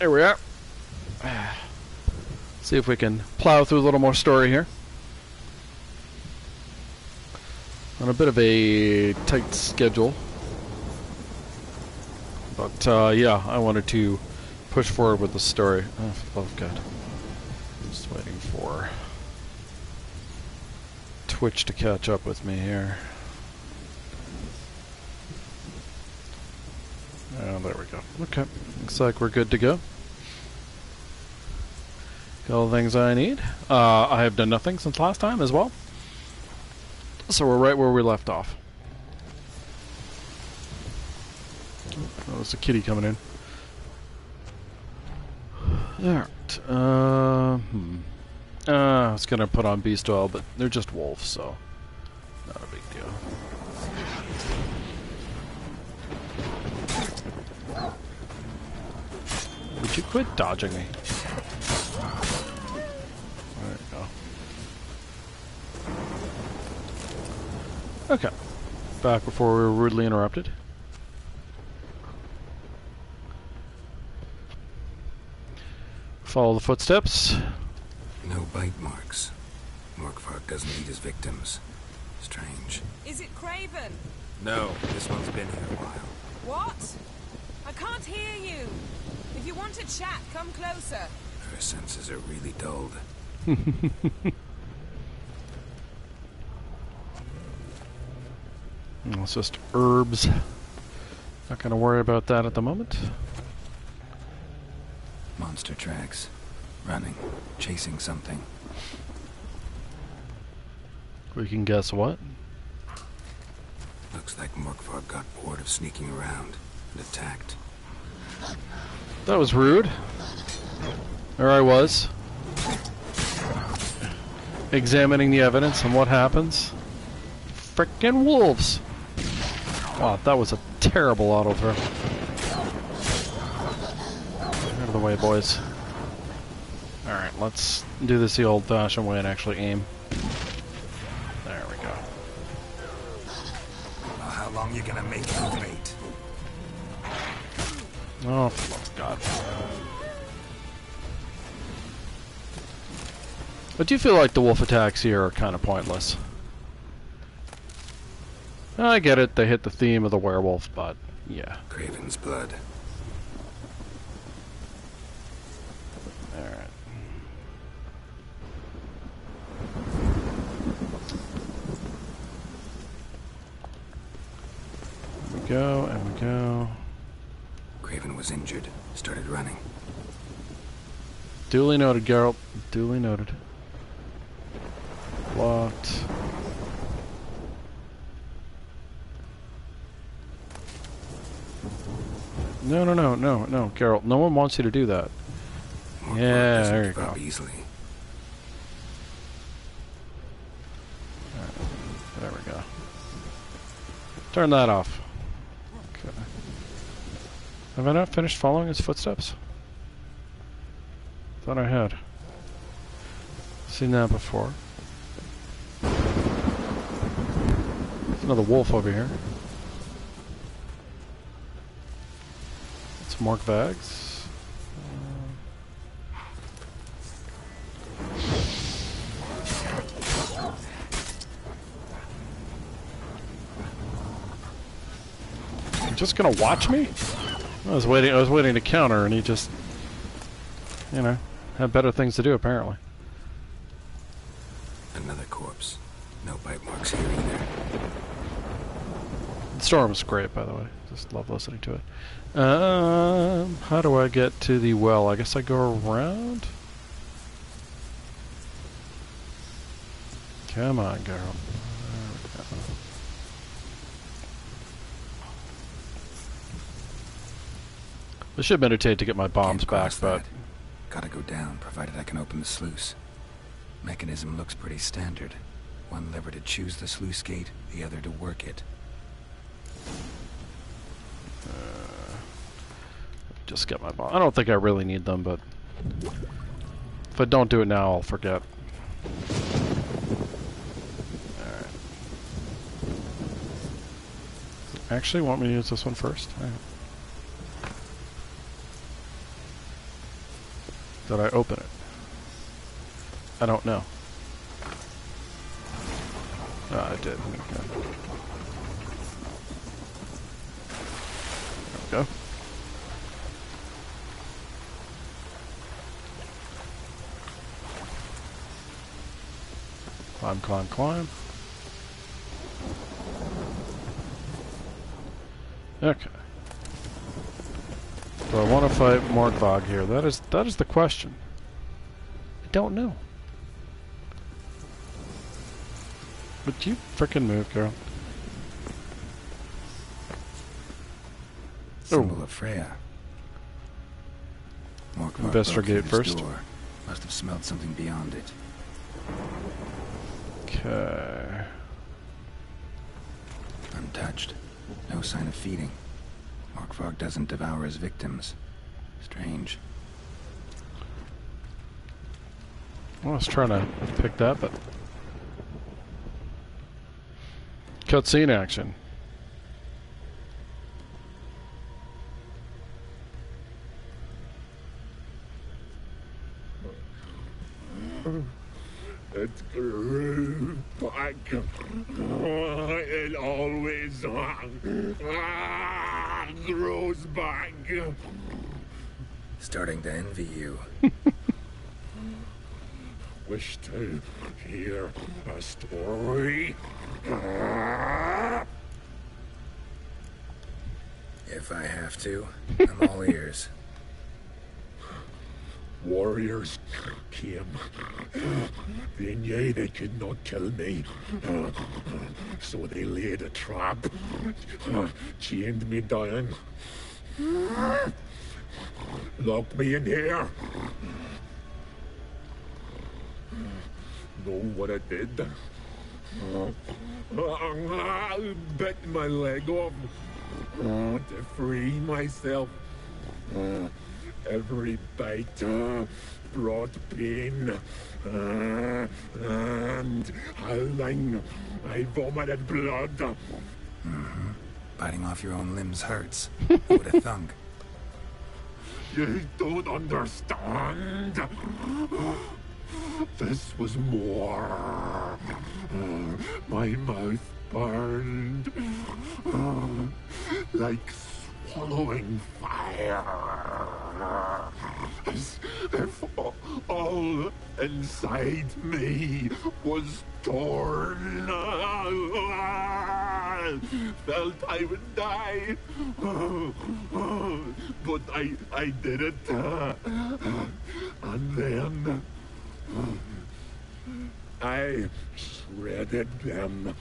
There we are. See if we can plow through a little more story here. On a bit of a tight schedule. But, yeah, I wanted to push forward with the story. Oh, for the love of God. Just waiting for Twitch to catch up with me here. Oh, there we go. Okay. Looks like we're good to go. Got all the things I need. I have done nothing since last time as well. So we're right where we left off. Oh, there's a kitty coming in. Alright. I was gonna put on beast oil, but they're just wolves, so not a big deal. Would you quit dodging me? There you go. Okay. Back before we were rudely interrupted. Follow the footsteps. No bite marks. Morkvark doesn't eat his victims. Strange. Is it Craven? No, this one's been here a while. What? I can't hear you. If you want to chat, come closer. Her senses are really dulled. It's just herbs. Not gonna worry about that at the moment. Monster tracks. Running. Chasing something. We can guess what? Looks like Morkvark got bored of sneaking around and attacked. That was rude. There I was. Examining the evidence and what happens. Frickin' wolves! Wow, that was a terrible auto throw. Out of the way, boys. Alright, let's do this the old-fashioned way and actually aim. There we go. Well, how long you gonna make me wait? Oh, for the love of God. I do feel like the wolf attacks here are kind of pointless. I get it, they hit the theme of the werewolf, but yeah. Craven's blood. Alright. We go, and we go. Craven was injured. Started running. Duly noted, Geralt. Duly noted. Locked. No, Geralt. No one wants you to do that. Morkvark Yeah, doesn't there you give up go. easily. Alright, there we go. Turn that off. Okay. Have I not finished following his footsteps? Thought I had. Seen that before. There's another wolf over here. Some more bags. You're just gonna watch me? I was waiting to counter, and he just, you know, had better things to do apparently. Another corpse. No bite marks here either. The storm's great, by the way. Just love listening to it. How do I get to the well? I guess I go around? Come on, girl. There we go. I should meditate to get my bombs Can't back, cross but... that. Gotta go down, provided I can open the sluice. Mechanism looks pretty standard. One lever to choose the sluice gate, the other to work it. Just get my bomb. I don't think I really need them, but... if I don't do it now, I'll forget. Alright. Actually, want me to use this one first? Alright. Did I open it? I don't know. Oh, I did. Okay. There we go. Climb, climb, climb. Okay. Do I want to fight Mortvog here? That is the question. I don't know. Would you frickin' move, girl? Symbol of Freya. Morkvark Investigate broke through this first. door. Must have smelled something beyond it. Okay. Untouched. No sign of feeding. Morkvark doesn't devour his victims. Strange. I was trying to pick that, but... Cutscene action. It grew back. It always grows back. Starting to envy you. Wish to hear a story? If I have to, I'm all ears. Warriors came. They knew they could not kill me. So they laid a trap. Chained me down. Locked me in here. Know what I did? Bit my leg off to free myself. Every bite brought pain, and howling, I vomited blood. Mm-hmm. Biting off your own limbs hurts. Who would have thunk? You don't understand. This was more. My mouth burned like swallowing fire. As if all inside me was torn. Felt I would die, but I did it. And then I shredded them,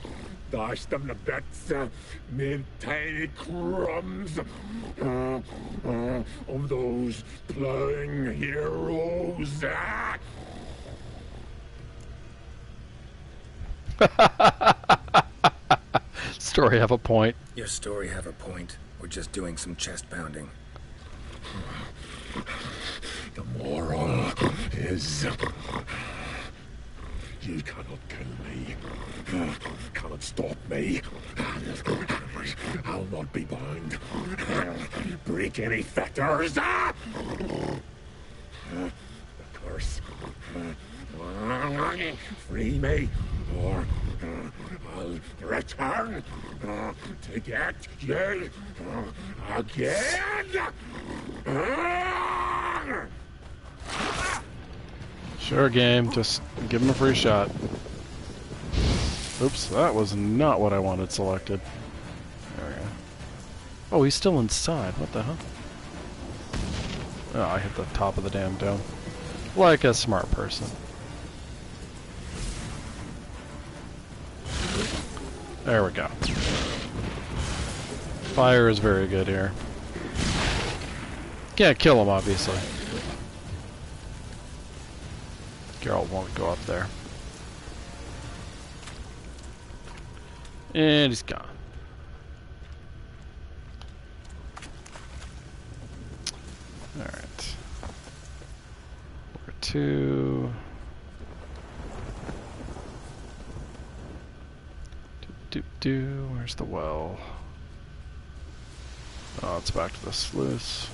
dashed them to bits, made tiny crumbs of those plowing heroes. Story have a point. Your story have a point. We're just doing some chest pounding. The moral is... You cannot kill me. Cannot stop me. I'll not be bound. Break any fetters. The curse. Free me, or I'll return to get you again. Sure, game. Just give him a free shot. Oops, that was not what I wanted selected. There we go. Oh, he's still inside. What the hell? Oh, I hit the top of the damn dome. Like a smart person. There we go. Fire is very good here. Can't kill him, obviously. Geralt won't go up there. And he's gone. Alright. Where to? Where's the well? Oh, it's back to the sluice.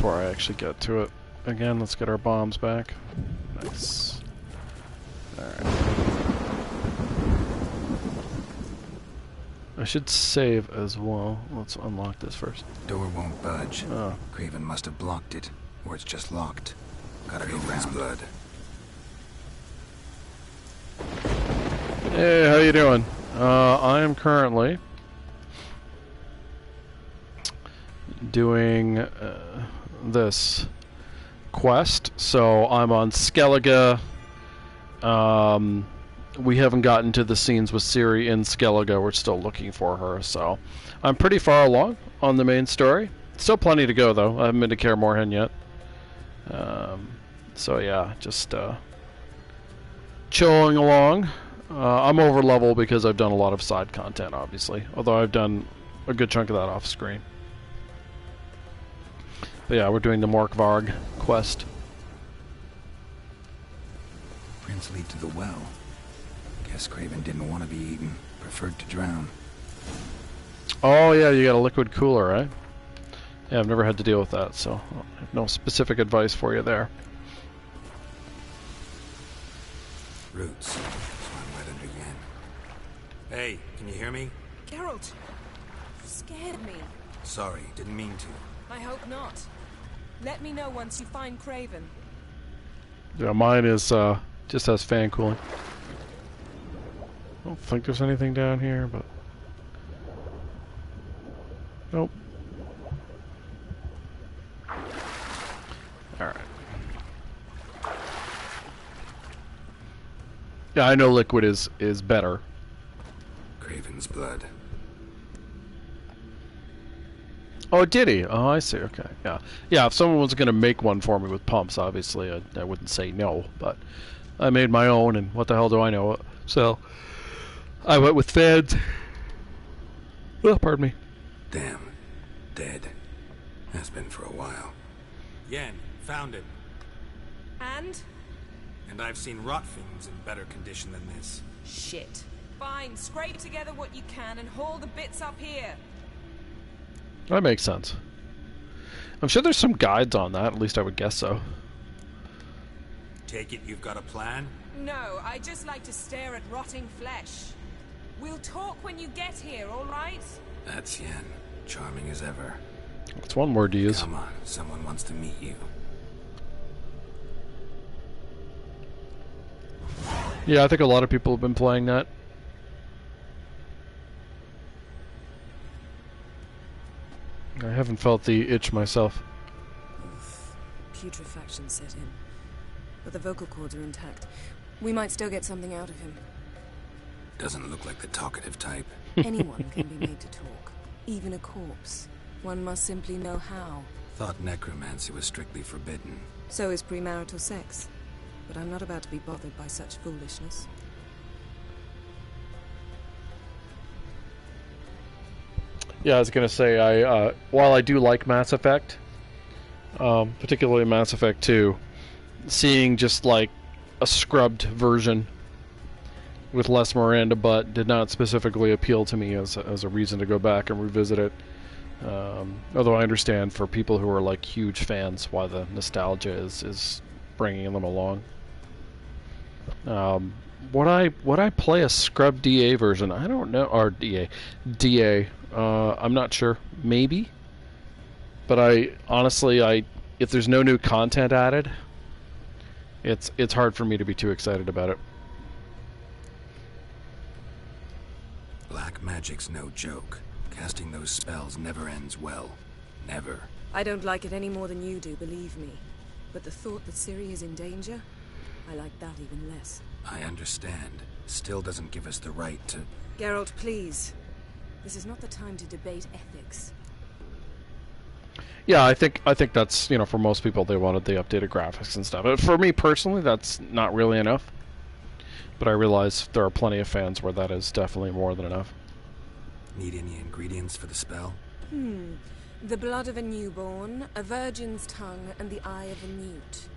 before I actually get to it. Again, let's get our bombs back. Nice. Alright. I should save as well. Let's unlock this first. Door won't budge. Oh. Kraven must have blocked it, or it's just locked. Gotta go round. Blood. Hey, how you doing? I am currently doing this quest. So I'm on Skellige. We haven't gotten to the scenes with Ciri in Skellige. We're still looking for her, so I'm pretty far along on the main story. Still plenty to go, though. I haven't been to Kaer Morhen yet. So yeah, just chilling along. I'm over level because I've done a lot of side content, obviously. Although I've done a good chunk of that off screen. But yeah, we're doing the Morkvarg quest. Prince lead to the well. Guess Kraven didn't want to be eaten. Preferred to drown. Oh yeah, you got a liquid cooler, right? Yeah, I've never had to deal with that, so I have no specific advice for you there. Roots. So I'm weathered again. Hey, can you hear me? Geralt, you scared me. Sorry, didn't mean to. I hope not. Let me know once you find Kraven. Yeah, mine is just has fan cooling. I don't think there's anything down here, but nope. Alright. Yeah, I know liquid is better. Kraven's blood. Oh, did he? Oh, I see. Okay, yeah. Yeah, if someone was going to make one for me with pumps, obviously, I wouldn't say no, but I made my own, and what the hell do I know? So, I went with feds. Oh, pardon me. Damn. Dead. Has been for a while. Yen, found it. And? And I've seen rot fiends in better condition than this. Shit. Fine, scrape together what you can and haul the bits up here. That makes sense. I'm sure there's some guides on that, at least I would guess so. Take it you've got a plan? No, I just like to stare at rotting flesh. We'll talk when you get here, all right? That's Yen. Charming as ever. That's one word to use. Come on, someone wants to meet you. Yeah, I think a lot of people have been playing that. I haven't felt the itch myself. Putrefaction set in. But the vocal cords are intact. We might still get something out of him. Doesn't look like the talkative type. Anyone can be made to talk. Even a corpse. One must simply know how. Thought necromancy was strictly forbidden. So is premarital sex. But I'm not about to be bothered by such foolishness. Yeah, I was gonna say, while I do like Mass Effect, particularly Mass Effect 2, seeing just like a scrubbed version with less Miranda butt did not specifically appeal to me as a reason to go back and revisit it. Although I understand for people who are like huge fans why the nostalgia is bringing them along. Would I play a scrubbed DA version? I don't know, or DA. I'm not sure. Maybe. But if there's no new content added, it's hard for me to be too excited about it. Black magic's no joke. Casting those spells never ends well. Never. I don't like it any more than you do, believe me. But the thought that Ciri is in danger, I like that even less. I understand. Still doesn't give us the right to... Geralt, please. This is not the time to debate ethics. Yeah, I think that's, for most people they wanted the updated graphics and stuff. But for me personally, that's not really enough. But I realize there are plenty of fans where that is definitely more than enough. Need any ingredients for the spell? The blood of a newborn, a virgin's tongue, and the eye of a newt.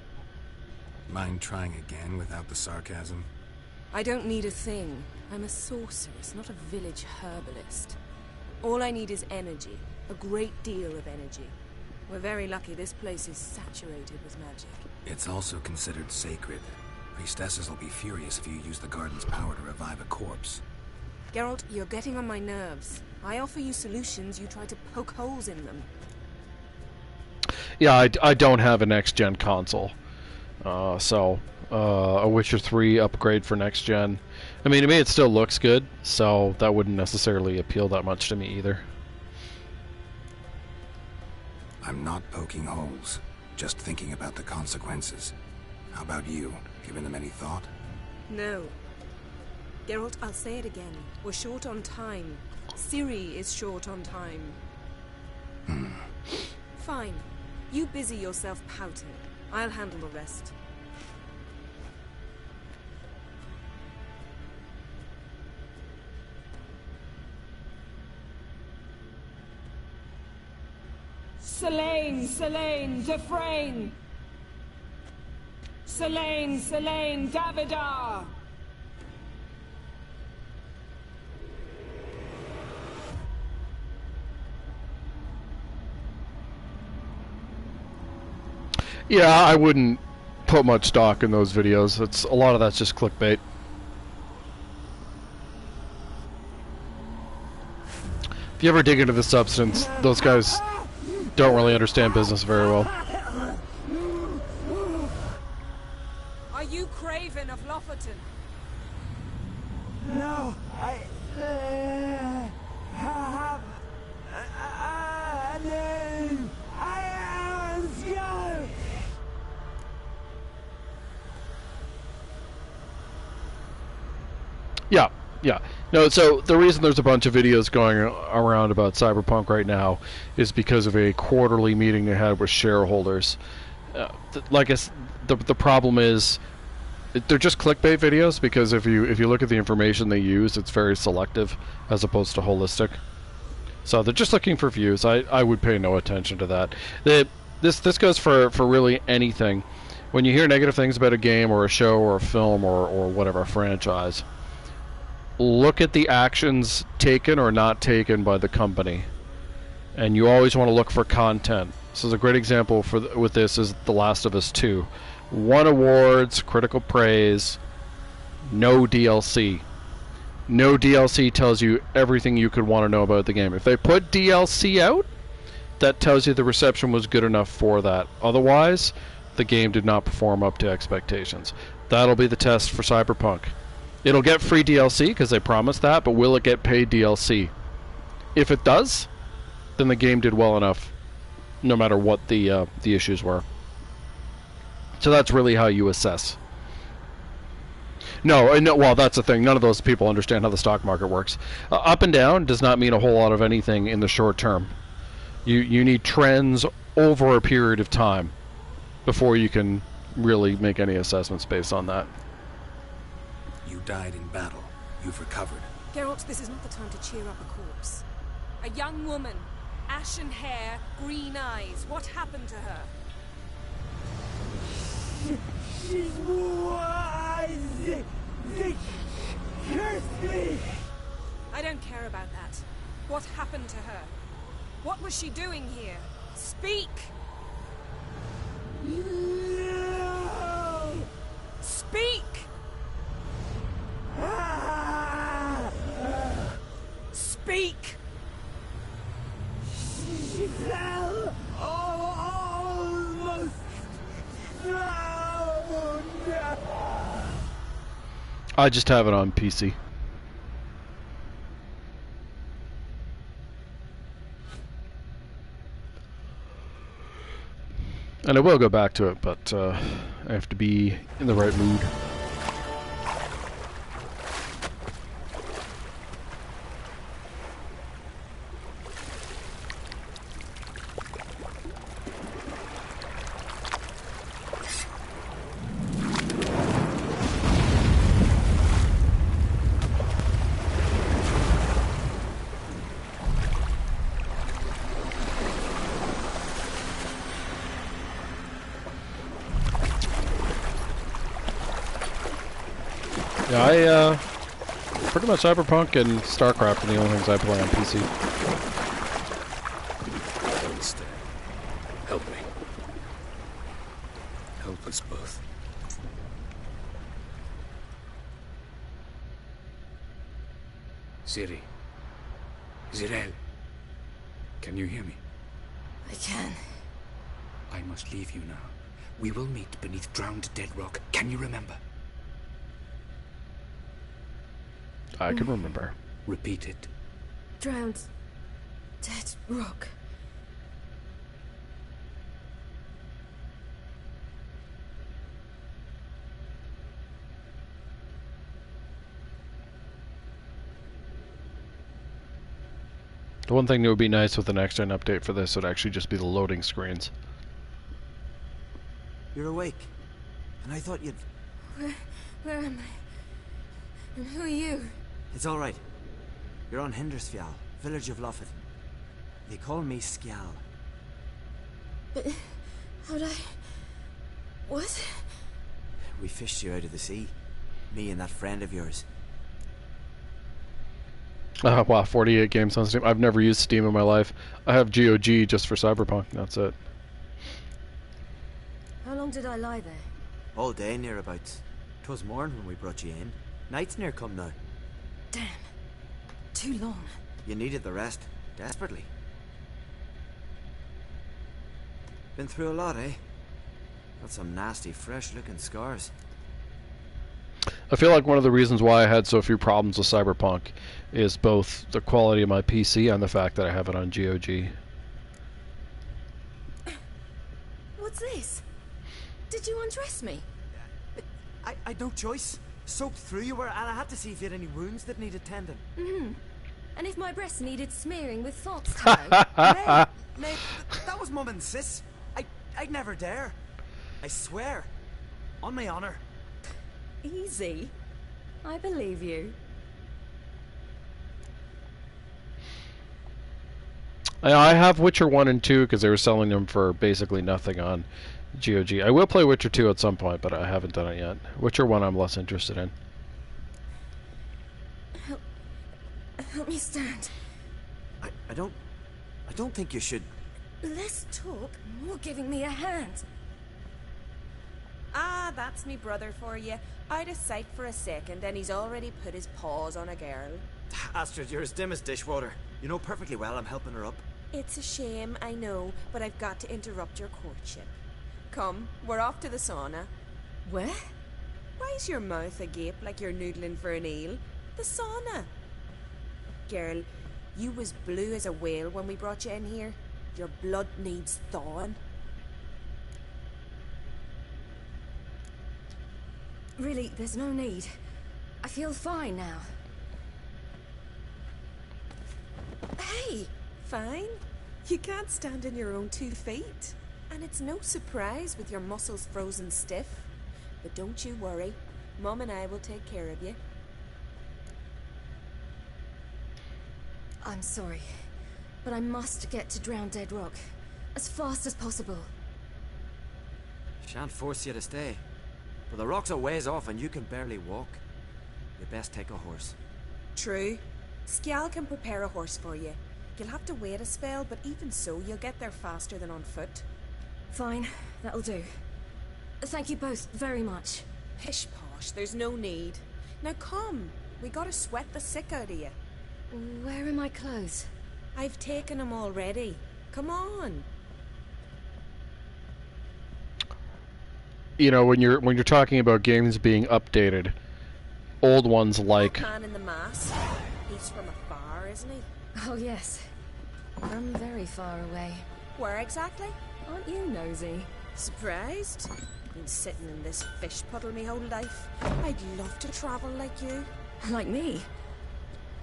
Mind trying again without the sarcasm? I don't need a thing. I'm a sorceress, not a village herbalist. All I need is energy. A great deal of energy. We're very lucky this place is saturated with magic. It's also considered sacred. Priestesses will be furious if you use the garden's power to revive a corpse. Geralt, you're getting on my nerves. I offer you solutions, you try to poke holes in them. Yeah, I don't have a next-gen console. So, a Witcher 3 upgrade for next-gen. I mean, to me it still looks good, so that wouldn't necessarily appeal that much to me either. I'm not poking holes, just thinking about the consequences. How about you? Given them any thought? No. Geralt, I'll say it again. We're short on time. Ciri is short on time. Fine. You busy yourself pouting. I'll handle the rest. Selene, Selene, Defrain! Selene, Selene, Davidar! Yeah, I wouldn't put much stock in those videos. It's a lot of that's just clickbait. If you ever dig into the substance, those guys don't really understand business very well. Are you Craven of Lofoten? No, I have a name. I am Skellige. Yeah. No, so the reason there's a bunch of videos going around about Cyberpunk right now is because of a quarterly meeting they had with shareholders. Like I said, the problem is they're just clickbait videos because if you look at the information they use, it's very selective as opposed to holistic. So they're just looking for views. I would pay no attention to that. This goes for really anything. When you hear negative things about a game or a show or a film or whatever franchise, look at the actions taken or not taken by the company, and you always want to look for content. So a great example with this is The Last of Us 2. Won awards, critical praise, no DLC. No DLC tells you everything you could want to know about the game. If they put DLC out, that tells you the reception was good enough for that. Otherwise, the game did not perform up to expectations. That'll be the test for Cyberpunk. It'll get free DLC because they promised that, but will it get paid DLC? If it does, then the game did well enough, no matter what the issues were. So that's really how you assess. No, well, that's the thing. None of those people understand how the stock market works. Up and down does not mean a whole lot of anything in the short term. You need trends over a period of time before you can really make any assessments based on that. You died in battle. You've recovered. Geralt, this is not the time to cheer up a corpse. A young woman. Ashen hair, green eyes. What happened to her? She was. They cursed me. I don't care about that. What happened to her? What was she doing here? Speak! No. Speak! Speak! She fell almost drowned. I just have it on PC. And I will go back to it, but I have to be in the right mood. Yeah, pretty much Cyberpunk and StarCraft are the only things I play on PC. help us both. Ciri. Zirel. Can you hear me? I can. I must leave you now. We will meet beneath drowned dead rock. Can you remember? I can remember. Repeat it. Drowned. Dead rock. The one thing that would be nice with the next-gen update for this would actually just be the loading screens. You're awake. And I thought you'd... Where am I? And who are you? It's all right. You're on Hindersfjall, village of Loffit. They call me Skjal. But how'd I... What? We fished you out of the sea. Me and that friend of yours. Wow, 48 games on Steam. I've never used Steam in my life. I have GOG just for Cyberpunk, that's it. How long did I lie there? All day nearabouts. 'Twas morn when we brought you in. Night's near come now. Damn. Too long. You needed the rest. Desperately. Been through a lot, eh? Got some nasty, fresh-looking scars. I feel like one of the reasons why I had so few problems with Cyberpunk is both the quality of my PC and the fact that I have it on GOG. What's this? Did you undress me? I'd no choice. Soaked through you were, and I had to see if you had any wounds that needed tending. Mm-hmm. And if my breasts needed smearing with fox tallow? Nay, that was Mum and Sis. I'd never dare. I swear. On my honor. Easy. I believe you. I have Witcher 1 and 2 because they were selling them for basically nothing on GOG. I will play Witcher 2 at some point, but I haven't done it yet. Witcher 1 I'm less interested in. Help me stand. I don't think you should. Less talk, more giving me a hand. Ah, that's me brother for you. Out of sight for a second, and he's already put his paws on a girl. Astrid, you're as dim as dishwater. You know perfectly well I'm helping her up. It's a shame, I know, but I've got to interrupt your courtship. Come, we're off to the sauna. Where? Why's your mouth agape like you're noodling for an eel? The sauna. Girl, you was blue as a whale when we brought you in here. Your blood needs thawing. Really, there's no need. I feel fine now. Hey, fine. You can't stand on your own 2 feet. And it's no surprise with your muscles frozen stiff. But don't you worry. Mum and I will take care of you. I'm sorry, but I must get to Drowned Dead Rock as fast as possible. Shan't force you to stay. But the rock's a ways off and you can barely walk. You best take a horse. True. Skjal can prepare a horse for you. You'll have to wait a spell, but even so, you'll get there faster than on foot. Fine, that'll do. Thank you both very much. Pish posh, there's no need. Now come, we gotta sweat the sick out of you. Where are my clothes? I've taken them already. Come on. You know, when you're talking about games being updated, old ones like... Old man in the mask. He's from afar, isn't he? Oh yes, from very far away. Where exactly? Aren't you nosy? Surprised? Been sitting in this fish puddle me whole life. I'd love to travel like you. Like me?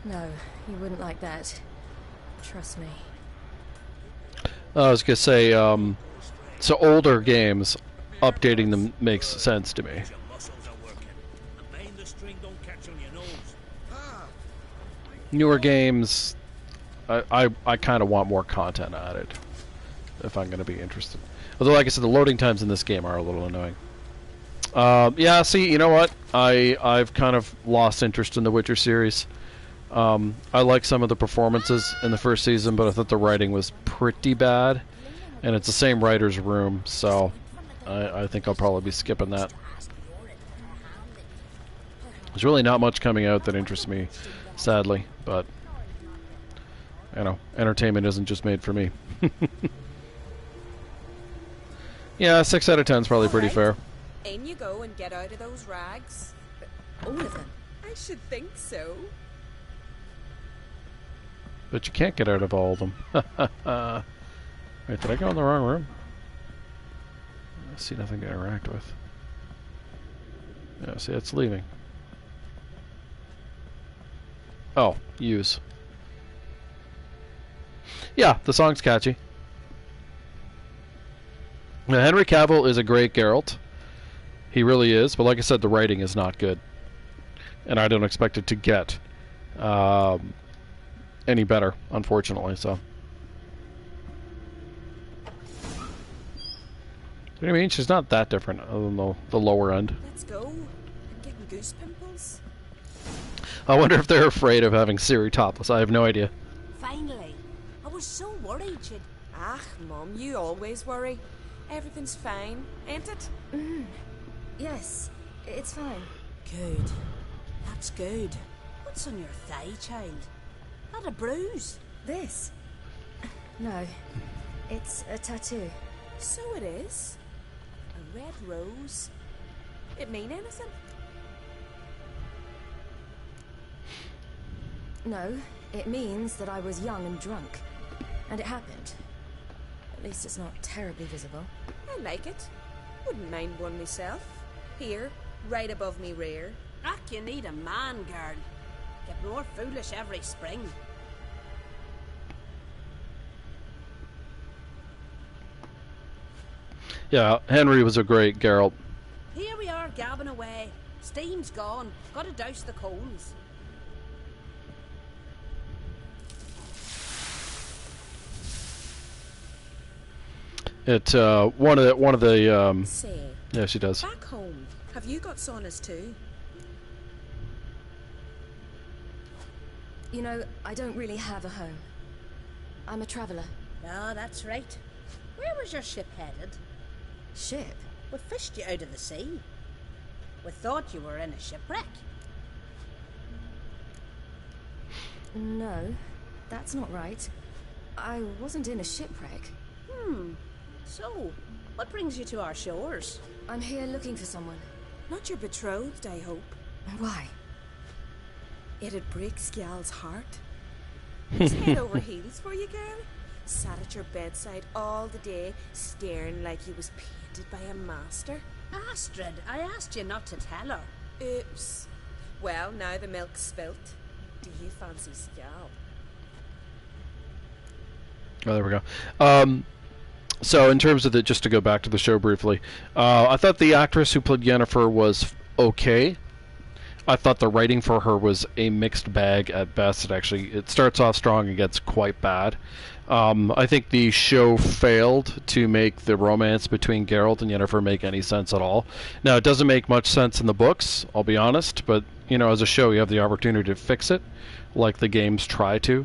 No, you wouldn't like that. Trust me. I was gonna say, so older games, updating them makes sense to me. Newer games, I kind of want more content added if I'm going to be interested. Although, like I said, the loading times in this game are a little annoying. Yeah, see, you know what? I've kind of lost interest in the Witcher series. I like some of the performances in the first season, but I thought the writing was pretty bad. And it's the same writer's room, so I think I'll probably be skipping that. There's really not much coming out that interests me, sadly, but, you know, entertainment isn't just made for me. Yeah, 6 out of 10 is probably pretty fair. In you go and get out of those rags. All of them. I should think so. But you can't get out of all of them. Wait, did I go in the wrong room? I see nothing to interact with. Yeah, see, it's leaving. Oh, use. Yeah, the song's catchy. Now, Henry Cavill is a great Geralt. He really is, but like I said, the writing is not good. And I don't expect it to get any better, unfortunately, so. What do you mean? She's not that different, other than the lower end. Let's go. I'm getting goose pimples. I wonder if they're afraid of having Ciri topless. I have no idea. Finally. I was so worried she'd... Ah, Mum, you always worry. Everything's fine, ain't it? Yes, it's fine. Good. That's good. What's on your thigh, child? Not a bruise. This? No, it's a tattoo. So it is. A red rose. It mean anything? No, it means that I was young and drunk. And it happened. At least it's not terribly visible. I like it. Wouldn't mind one myself. Here, right above me rear. Ack, you need a man, girl. Get more foolish every spring. Yeah, Henry was a great Geralt. Here we are gabbing away. Steam's gone. Gotta douse the coals. It one of the Say, yeah, she does. back home, have you got saunas too? You know, I don't really have a home. I'm a traveller. Ah, that's right. Where was your ship headed? Ship? We fished you out of the sea. We thought you were in a shipwreck. No, that's not right. I wasn't in a shipwreck. So, what brings you to our shores? I'm here looking for someone. Not your betrothed, I hope. Why? It'd break Skjal's heart. He's head over heels for you, girl. Sat at your bedside all the day, staring like he was painted by a master. Astrid, I asked you not to tell her. Oops. Well, now the milk's spilt. Do you fancy Skjal? Oh, there we go. So in terms of the, just to go back to the show briefly, I thought the actress who played Yennefer was okay. I thought the writing for her was a mixed bag at best. It starts off strong and gets quite bad. I think the show failed to make the romance between Geralt and Yennefer make any sense at all. Now, it doesn't make much sense in the books, I'll be honest, but, you know, as a show, you have the opportunity to fix it, like the games try to.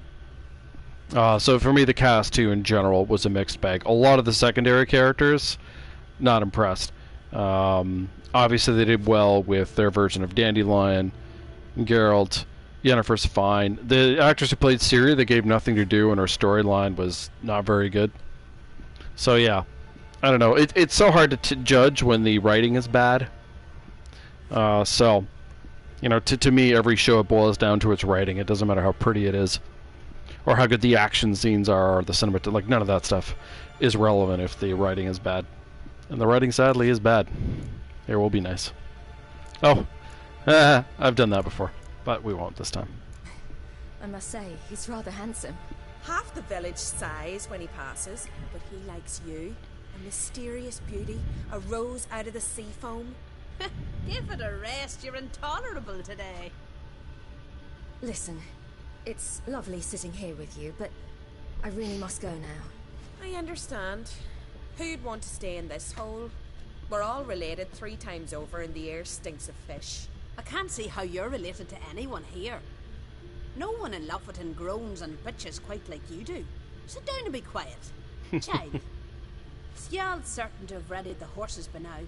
So for me, the cast, too, in general, was a mixed bag. A lot of the secondary characters, not impressed. Obviously, they did well with their version of Dandelion, Geralt. Yennefer's fine. The actress who played Ciri, they gave nothing to do, and her storyline was not very good. So yeah, I don't know. It's so hard to judge when the writing is bad. So, you know, to me, every show, it boils down to its writing. It doesn't matter how pretty it is, or how good the action scenes are, or the cinematography. Like, none of that stuff is relevant if the writing is bad. And the writing, sadly, is bad. It will be nice. Oh, I've done that before, but we won't this time. I must say, he's rather handsome. Half the village sighs when he passes, but he likes you. A mysterious beauty, a rose out of the sea foam. Give it a rest. You're intolerable today. Listen, it's lovely sitting here with you, but I really must go now. I understand. Who'd want to stay in this hole? We're all related 3 times over, and the air stinks of fish. I can't see how you're related to anyone here. No one in Lofoten groans and bitches quite like you do. Sit down and be quiet. Child, Skjald's certain to have readied the horses by now.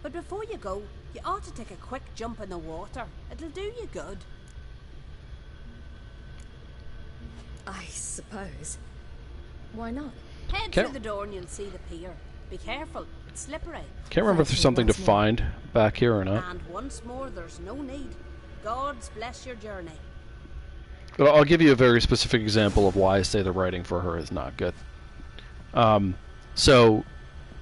But before you go, you ought to take a quick jump in the water. It'll do you good. I suppose. Why not? Head through the door and you'll see the pier. Be careful, it's slippery. Can't remember if there's something to find back here or not. And once more, there's no need. God's bless your journey. But I'll give you a very specific example of why I say the writing for her is not good. So,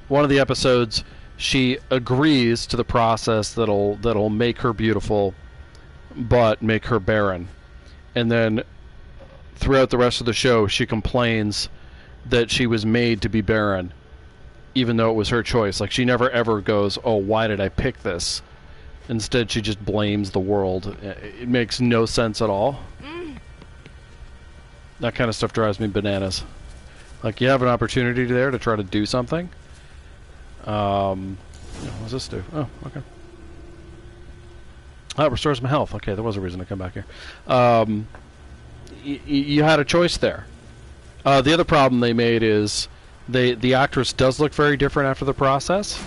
one of the episodes, she agrees to the process that'll make her beautiful, but make her barren. And then, throughout the rest of the show, she complains that she was made to be barren, even though it was her choice. Like, she never ever goes, oh, why did I pick this? Instead, she just blames the world. It makes no sense at all. That kind of stuff drives me bananas. Like, you have an opportunity there to try to do something. What does this do? Oh, okay. Oh, it restores my health. Okay, there was a reason to come back here. You had a choice there. The other problem they made is the actress does look very different after the process.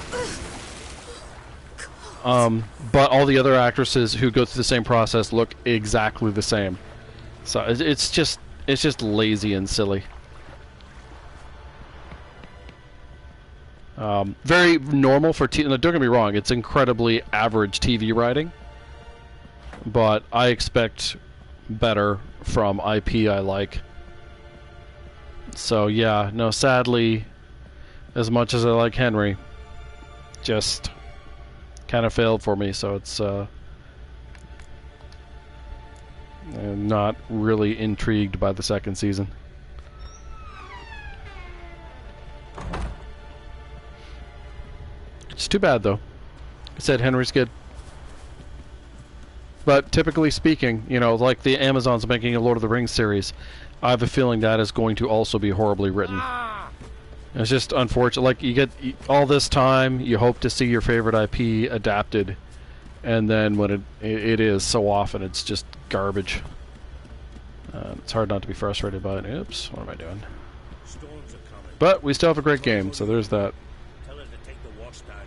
But all the other actresses who go through the same process look exactly the same. So it's just lazy and silly. Very normal for TV. Now, don't get me wrong, it's incredibly average TV writing. But I expect better from IP I like. So yeah, no, sadly, as much as I like Henry, just kind of failed for me, so it's I'm not really intrigued by the second season. It's too bad, though. I said Henry's good. But typically speaking, you know, like the Amazon's making a Lord of the Rings series, I have a feeling that is going to also be horribly written. It's just unfortunate. Like, you get all this time, you hope to see your favorite IP adapted, and then when it is so often, it's just garbage. It's hard not to be frustrated by it. Oops, what am I doing? Storms are coming. But we still have a great game, so there's that. Tell her to take the wash down.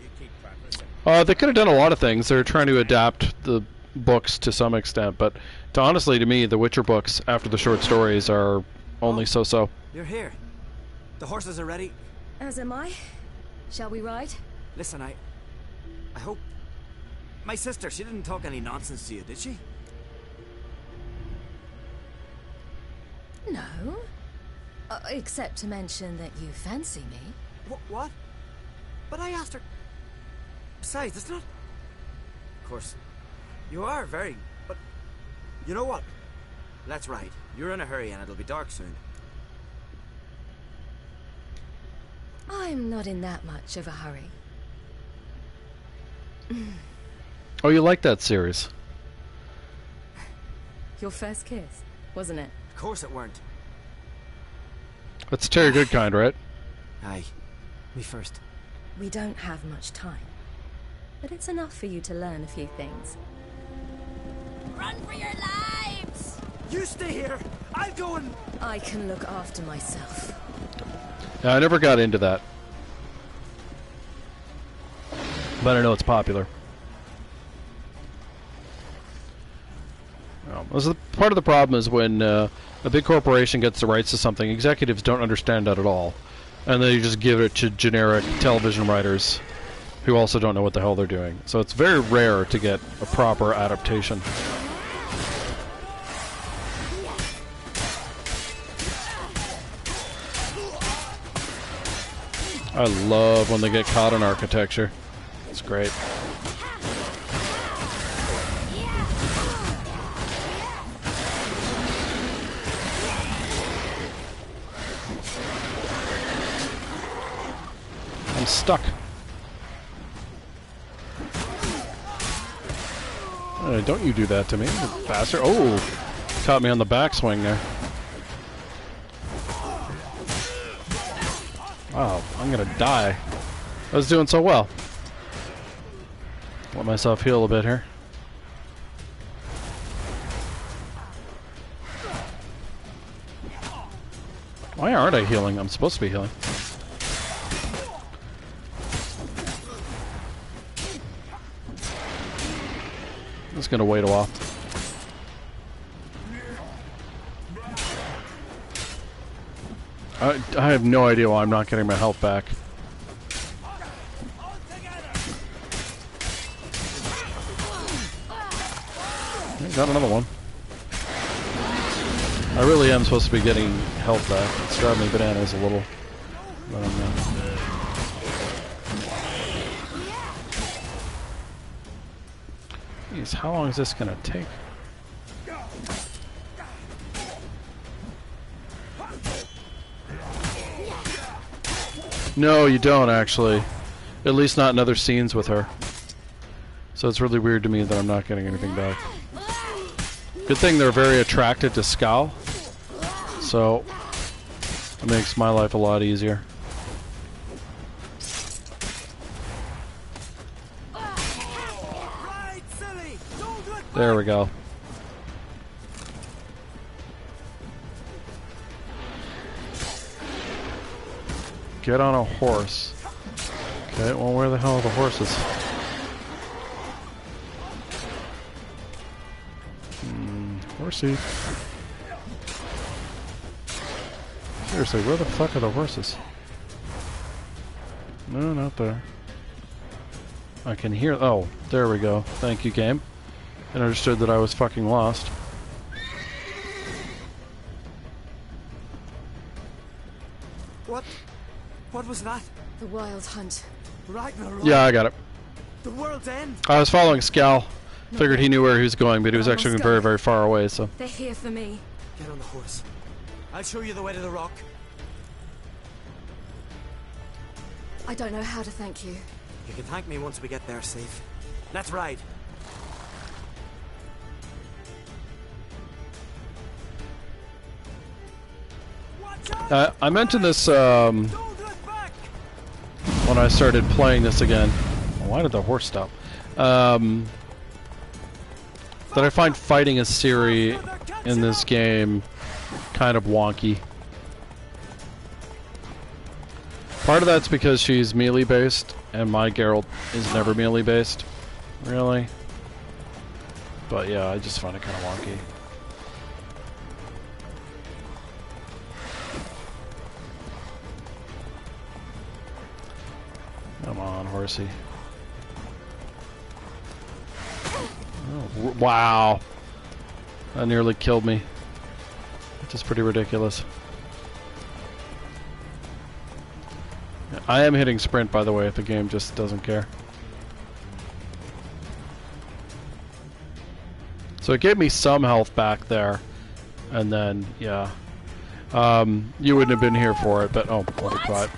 You keep practicing. They could have done a lot of things. They're trying to adapt the books to some extent, but honestly, to me, the Witcher books, after the short stories, are only so-so. You're here. The horses are ready. As am I. Shall we ride? Listen, I hope... My sister, she didn't talk any nonsense to you, did she? No. Except to mention that you fancy me. What? But I asked her... Besides, it's not... Of course, you are very... But... You know what? Let's ride. You're in a hurry and it'll be dark soon. I'm not in that much of a hurry. Oh, you like that series? Your first kiss, wasn't it? Of course it weren't. That's Terry Goodkind, right? Aye. Me first. We don't have much time. But it's enough for you to learn a few things. Run for your lives! You stay here! I'll go and... I can look after myself. Yeah, I never got into that. But I know it's popular. Part of the problem is when a big corporation gets the rights to something, executives don't understand that at all. And they just give it to generic television writers who also don't know what the hell they're doing. So it's very rare to get a proper adaptation. I love when they get caught in architecture. It's great. I'm stuck. Don't you do that to me, bastard. Oh! Caught me on the backswing there. Wow, I'm gonna die. I was doing so well. Let myself heal a bit here. Why aren't I healing? I'm supposed to be healing. Just gonna wait a while. I have no idea why I'm not getting my health back. Got another one. I really am supposed to be getting health back. It's driving me bananas a little. But I'm not. Jeez, how long is this gonna take? No, you don't actually. At least not in other scenes with her. So it's really weird to me that I'm not getting anything back. Good thing they're very attracted to Skal. So it makes my life a lot easier. There we go. Get on a horse. Okay, well, where the hell are the horses? Horsey. Seriously, where the fuck are the horses? No, not there. I can hear. Oh, there we go. Thank you, game. I understood that I was fucking lost. What was that? The Wild Hunt. Ragnarok. Yeah, I got it. The world's end. I was following Skal. Figured he knew where he was going, but he was actually very, very far away, so. They're here for me. Get on the horse. I'll show you the way to the rock. I don't know how to thank you. You can thank me once we get there safe. Let's ride. I mentioned this when I started playing this again. Why did the horse stop? That I find fighting as Ciri in this game kind of wonky. Part of that's because she's melee based, and my Geralt is never melee based. Really? But yeah, I just find it kind of wonky. Come on, horsey. Oh, wow. That nearly killed me. Which is pretty ridiculous. I am hitting sprint, by the way, if the game just doesn't care. So it gave me some health back there. And then, yeah. You wouldn't have been here for it, but oh, bloody crap.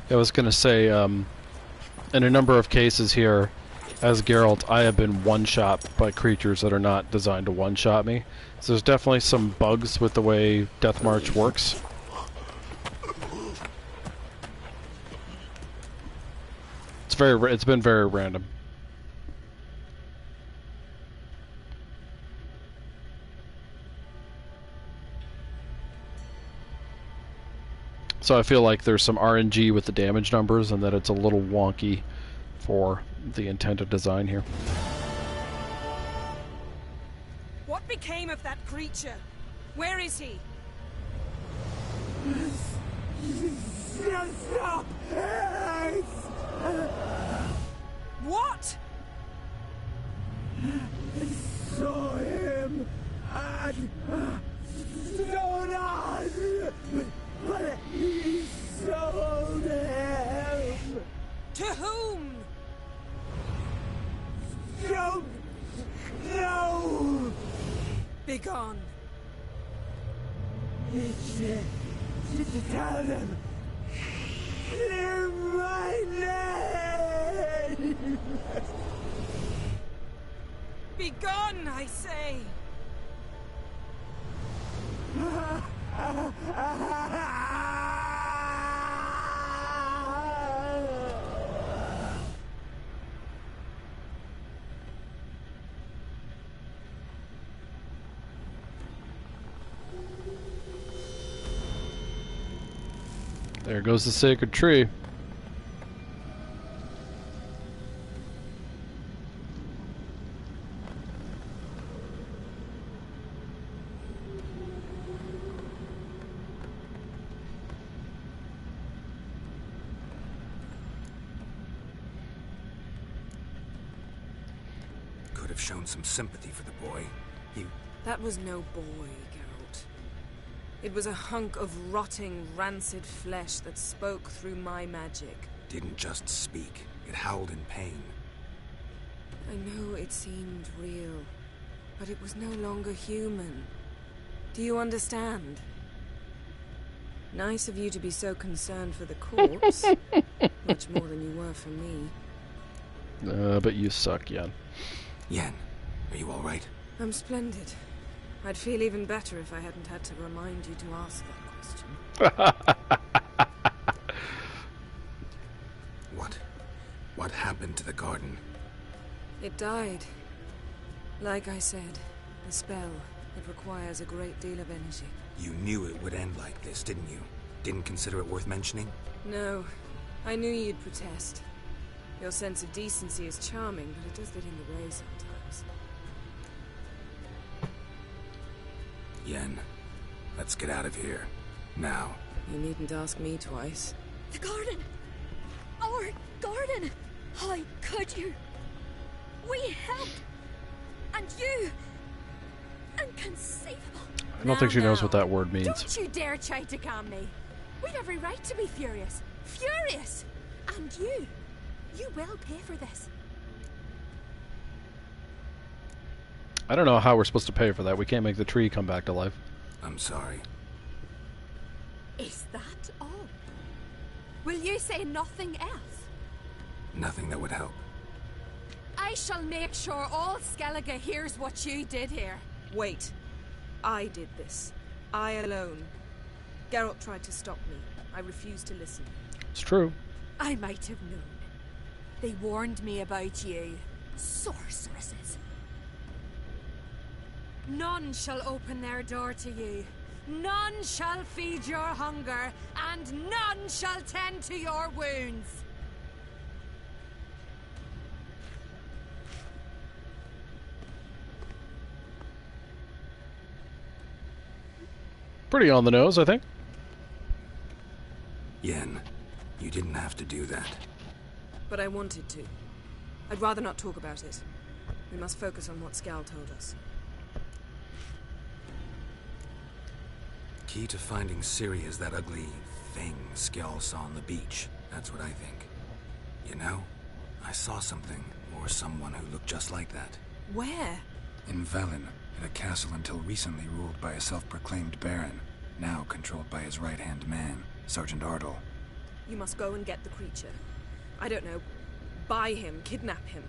I was going to say, in a number of cases here, as Geralt, I have been one-shot by creatures that are not designed to one-shot me. So there's definitely some bugs with the way Deathmarch works. It's been very random. So I feel like there's some RNG with the damage numbers and that it's a little wonky for the intended design here. What became of that creature? Where is he? Stop! What? To whom? No! No! Begone. To tell them. Clear my name! Begone, I say. There goes the sacred tree. Could have shown some sympathy for the boy. That was no boy, Geralt. It was a hunk of rotting, rancid flesh that spoke through my magic. Didn't just speak. It howled in pain. I know it seemed real, but it was no longer human. Do you understand? Nice of you to be so concerned for the corpse. Much more than you were for me. But you suck, Yen. Yen, are you alright? I'm splendid. I'd feel even better if I hadn't had to remind you to ask that question. What happened to the garden? It died. Like I said, the spell, it requires a great deal of energy. You knew it would end like this, didn't you? Didn't consider it worth mentioning? No. I knew you'd protest. Your sense of decency is charming, but it does get in the way sometimes. Yen, let's get out of here. Now. You needn't ask me twice. The garden! Our garden! How could you? We helped! And you! Inconceivable! I don't think she knows what that word means. Don't you dare try to calm me! We'd every right to be furious! Furious! And you will pay for this. I don't know how we're supposed to pay for that. We can't make the tree come back to life. I'm sorry. Is that all? Will you say nothing else? Nothing that would help. I shall make sure all Skellige hears what you did here. Wait. I did this. I alone. Geralt tried to stop me. I refused to listen. It's true. I might have known. They warned me about you. Sorceresses. None shall open their door to you. None shall feed your hunger, and none shall tend to your wounds. Pretty on the nose, I think. Yen, you didn't have to do that. But I wanted to. I'd rather not talk about it. We must focus on what Skal told us. Key to finding Ciri is that ugly thing Skell saw on the beach. That's what I think. You know, I saw something, or someone who looked just like that. Where? In Velen, in a castle until recently ruled by a self-proclaimed baron, now controlled by his right-hand man, Sergeant Ardle. You must go and get the creature. I don't know. Buy him, kidnap him.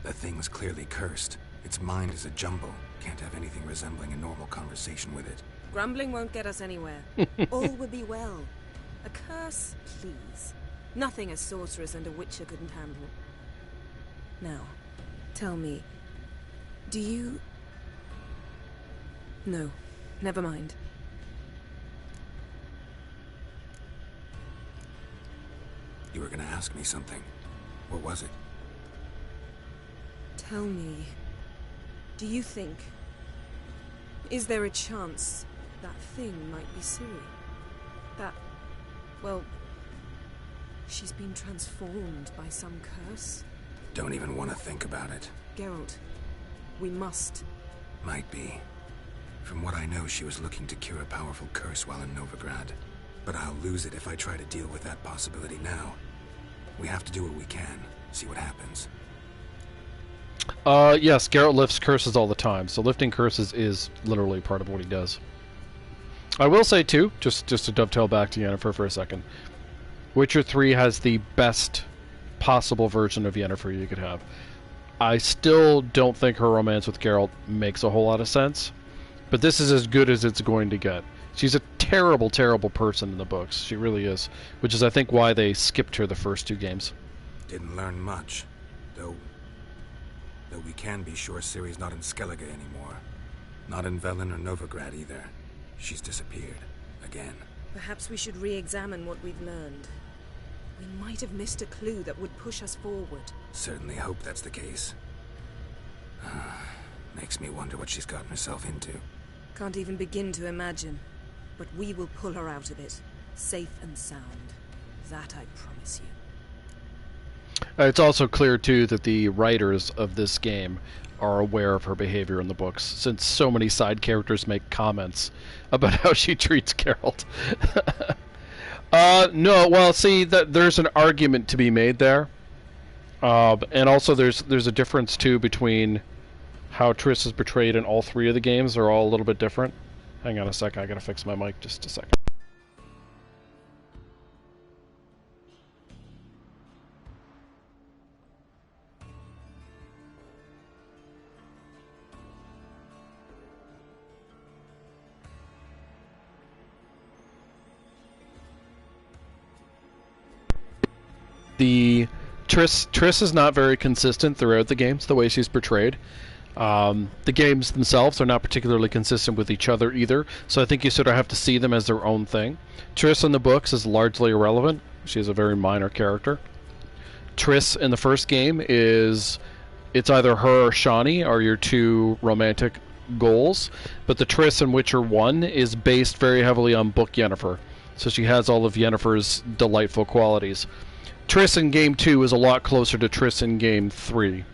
The thing's clearly cursed. Its mind is a jumble. Can't have anything resembling a normal conversation with it. Grumbling won't get us anywhere. All will be well. A curse, please. Nothing a sorceress and a witcher couldn't handle. Now, tell me, do you... No, never mind. You were gonna ask me something. What was it? Tell me, do you think... Is there a chance that thing might be Ciri? That... well... she's been transformed by some curse? Don't even want to think about it. Geralt, we must. Might be. From what I know, she was looking to cure a powerful curse while in Novigrad. But I'll lose it if I try to deal with that possibility now. We have to do what we can. See what happens. Yes, Geralt lifts curses all the time, so lifting curses is literally part of what he does. I will say, too, just to dovetail back to Yennefer for a second, Witcher 3 has the best possible version of Yennefer you could have. I still don't think her romance with Geralt makes a whole lot of sense, but this is as good as it's going to get. She's a terrible, terrible person in the books. She really is, which is, I think, why they skipped her the first 2 games. Didn't learn much, though we can be sure Ciri's not in Skellige anymore. Not in Velen or Novigrad either. She's disappeared. Again. Perhaps we should re-examine what we've learned. We might have missed a clue that would push us forward. Certainly hope that's the case. Makes me wonder what she's gotten herself into. Can't even begin to imagine. But we will pull her out of it. Safe and sound. That I promise you. It's also clear, too, that the writers of this game are aware of her behavior in the books, since so many side characters make comments about how she treats Geralt. No, well, see, there's an argument to be made there. And also there's a difference, too, between how Triss is portrayed in all 3 of the games. They're all a little bit different. Hang on a sec, I gotta fix my mic just a second. The Triss is not very consistent throughout the games, the way she's portrayed. The games themselves are not particularly consistent with each other either, so I think you sort of have to see them as their own thing. Triss in the books is largely irrelevant. She's a very minor character. Triss in the first game it's either her or Shani are your 2 romantic goals, but the Triss in Witcher 1 is based very heavily on book Yennefer, so she has all of Yennefer's delightful qualities. Triss in Game 2 is a lot closer to Triss in Game 3.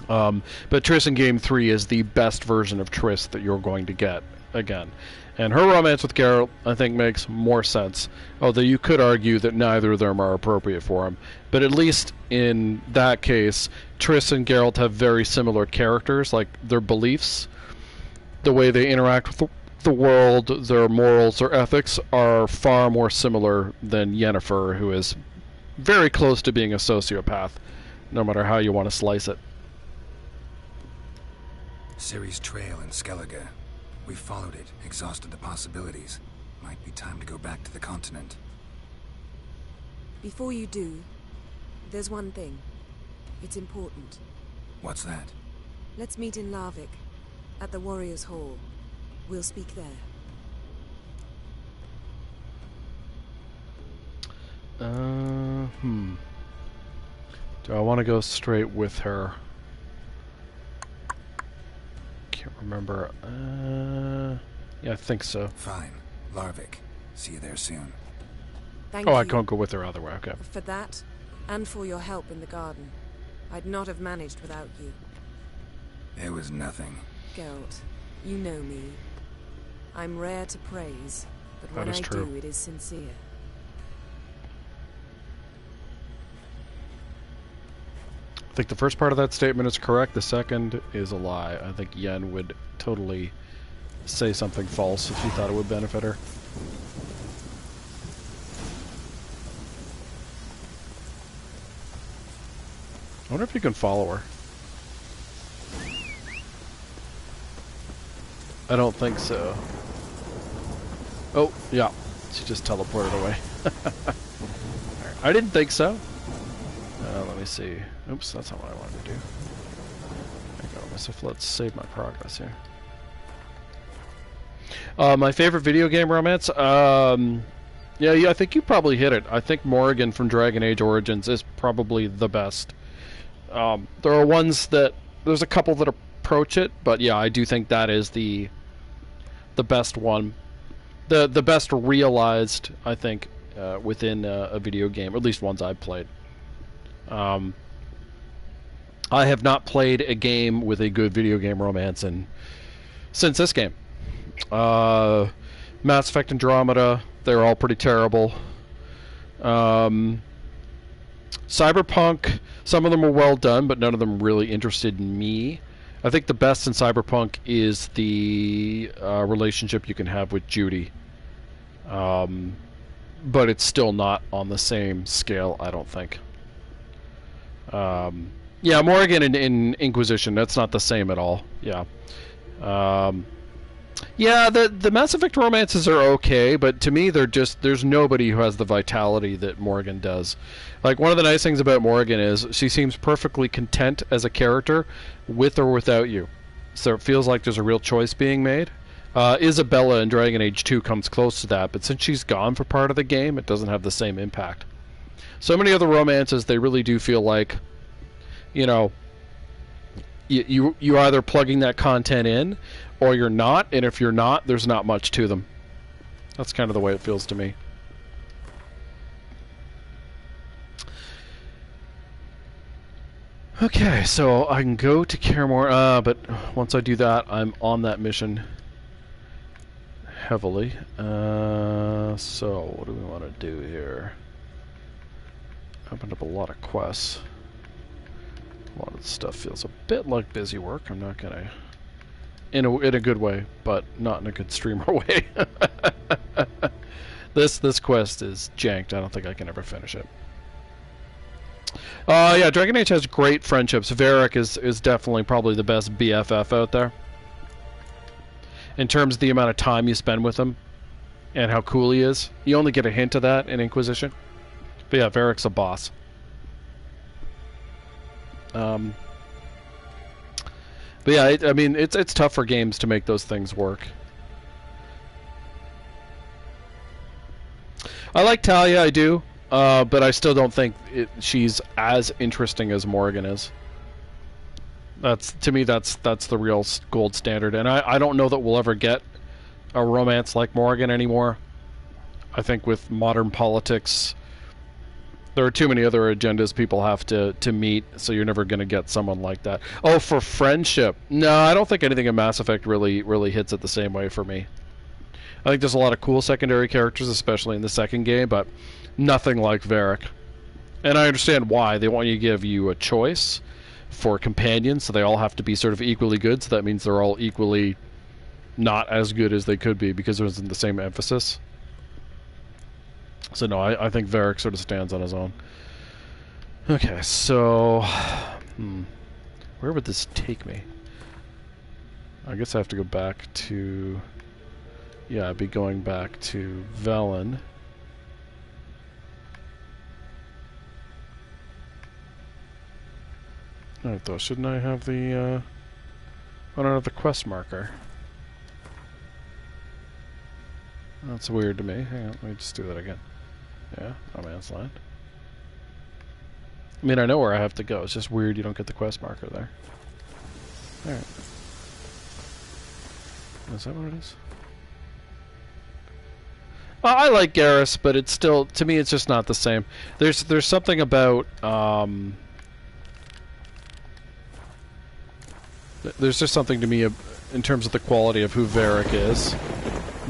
But Triss in Game 3 is the best version of Triss that you're going to get, again. And her romance with Geralt, I think, makes more sense. Although you could argue that neither of them are appropriate for him. But at least in that case, Triss and Geralt have very similar characters, like their beliefs, the way they interact with the world, their morals, their ethics are far more similar than Yennefer, who is very close to being a sociopath, no matter how you want to slice it. Ciri's trail in Skellige. We followed it, exhausted the possibilities. Might be time to go back to the continent. Before you do, there's one thing. It's important. What's that? Let's meet in Larvik, at the Warriors' Hall. We'll speak there. Do I want to go straight with her? Can't remember. Yeah, I think so. Fine. Larvik. See you there soon. Thank you. I can't go with her either way, okay. For that, and for your help in the garden. I'd not have managed without you. It was nothing. Geralt, you know me. I'm rare to praise, but when I do, it is sincere. I think the first part of that statement is correct. The second is a lie. I think Yen would totally say something false if she thought it would benefit her. I wonder if you can follow her. I don't think so. Oh, yeah. She just teleported away. Right. I didn't think so. Let me see. Oops, that's not what I wanted to do. Let's save my progress here. My favorite video game romance? Yeah, I think you probably hit it. I think Morrigan from Dragon Age Origins is probably the best. There are ones that... There's a couple that approach it, but yeah, I do think that is the best one. The best realized, I think, within a video game, or at least ones I've played. I have not played a game with a good video game romance since this game. Mass Effect Andromeda, they're all pretty terrible. Cyberpunk, some of them were well done, but none of them really interested me. I think the best in Cyberpunk is the relationship you can have with Judy. But it's still not on the same scale, I don't think. Yeah, Morgan in Inquisition, that's not the same at all. Yeah. Yeah, the Mass Effect romances are okay, but to me there's nobody who has the vitality that Morgan does. Like, one of the nice things about Morgan is she seems perfectly content as a character with or without you. So it feels like there's a real choice being made. Isabella in Dragon Age 2 comes close to that, but since she's gone for part of the game, it doesn't have the same impact. So many other romances, they really do feel like, you know, you're either plugging that content in or you're not, and if you're not, there's not much to them. That's kind of the way it feels to me. Okay, so I can go to Kaer, but once I do that, I'm on that mission heavily. So what do we want to do here? Opened up a lot of quests. A lot of stuff feels a bit like busy work. I'm not gonna, in a good way, but not in a good streamer way. This quest is janked. I don't think I can ever finish it. Yeah, Dragon Age has great friendships. Varric is definitely probably the best BFF out there. In terms of the amount of time you spend with him and how cool he is. You only get a hint of that in Inquisition. But yeah, Varric's a boss. But yeah, I mean, it's tough for games to make those things work. I like Talia, I do. But I still don't think she's as interesting as Morgan is. To me, that's the real gold standard, and I don't know that we'll ever get a romance like Morgan anymore. I think with modern politics, there are too many other agendas people have to meet, so you're never going to get someone like that. Oh, for friendship, no, I don't think anything in Mass Effect really hits it the same way for me. I think there's a lot of cool secondary characters, especially in the second game, but nothing like Varric. And I understand why. They want to give you a choice for companions, so they all have to be sort of equally good, so that means they're all equally not as good as they could be because there isn't the same emphasis. So no, I think Varric sort of stands on his own. Okay, so where would this take me? I guess I have to go back to... Yeah, I'd be going back to Velen. Alright though, shouldn't I have the, I don't have the quest marker. That's weird to me. Hang on, let me just do that again. Yeah, No Man's Land. I mean, I know where I have to go. It's just weird you don't get the quest marker there. Alright. Is that what it is? I like Garrus, but it's still, to me, it's just not the same. There's something about, there's just something to me in terms of the quality of who Varric is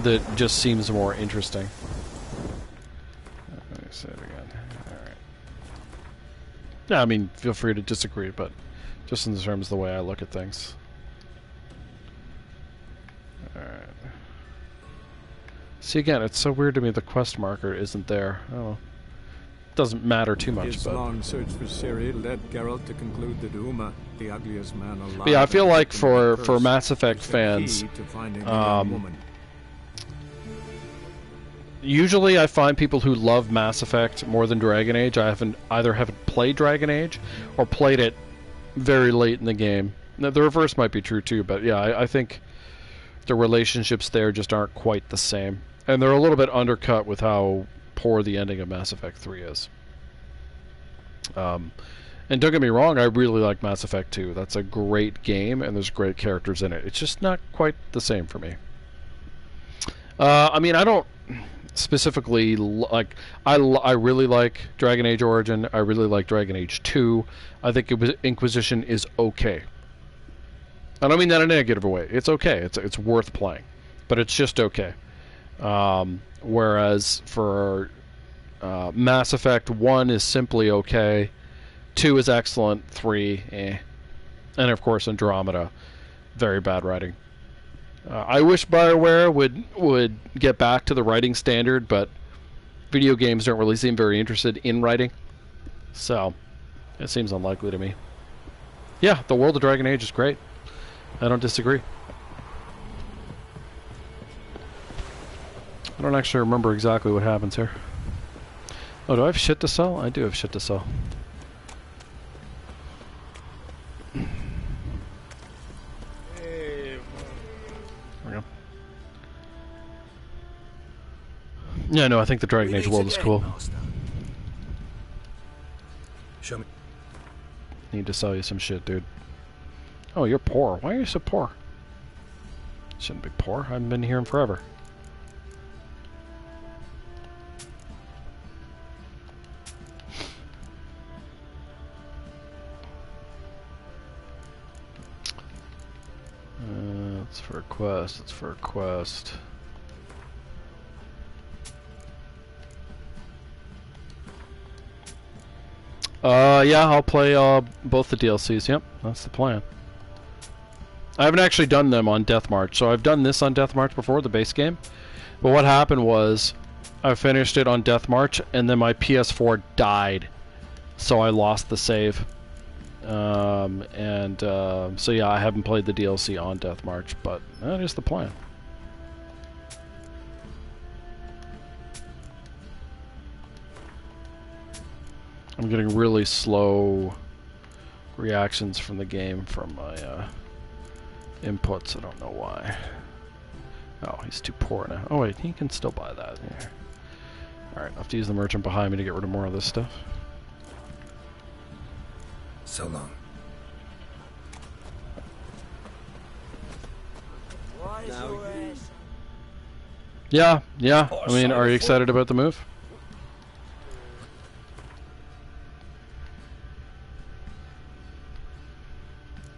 that just seems more interesting. Let me say it again. Alright. Yeah, I mean, feel free to disagree, but just in terms of the way I look at things. Alright. See, again, it's so weird to me the quest marker isn't there. Oh, doesn't matter too much. His long search for Ciri led Geralt to conclude that Uma, the ugliest man alive... But yeah, I feel like for Mass Effect fans, usually I find people who love Mass Effect more than Dragon Age. I either haven't played Dragon Age or played it very late in the game. Now, the reverse might be true too, but yeah, I think the relationships there just aren't quite the same. And they're a little bit undercut with how poor the ending of Mass Effect 3 is. And don't get me wrong, I really like Mass Effect 2. That's a great game, and there's great characters in it. It's just not quite the same for me. I mean, I don't specifically like... I really like Dragon Age Origin. I really like Dragon Age 2. I think Inquisition is okay. I don't mean that in a negative way. It's okay. It's worth playing. But it's just okay. Whereas for Mass Effect 1 is simply okay. 2 is excellent. 3, eh. And of course Andromeda, very bad writing. I wish BioWare would get back to the writing standard, but video games don't really seem very interested in writing. So, it seems unlikely to me. Yeah, the world of Dragon Age is great. I don't disagree. I don't actually remember exactly what happens here. Oh, do I have shit to sell? I do have shit to sell. There we go. Yeah, no, I think the Dragon Age world is cool. Show me. Need to sell you some shit, dude. Oh, you're poor. Why are you so poor? Shouldn't be poor. I haven't been here in forever. It's for a quest. It's for a quest. Yeah, I'll play both the DLCs. Yep, that's the plan. I haven't actually done them on Deathmarch, so I've done this on Deathmarch before, the base game. But what happened was, I finished it on Deathmarch, and then my PS4 died, so I lost the save. So yeah, I haven't played the DLC on Deathmarch, but that is the plan. I'm getting really slow reactions from the game from my inputs. I don't know why. Oh, he's too poor now. Oh wait, he can still buy that. Yeah. Alright, I'll have to use the merchant behind me to get rid of more of this stuff. So long. Yeah. I mean, are you excited about the move?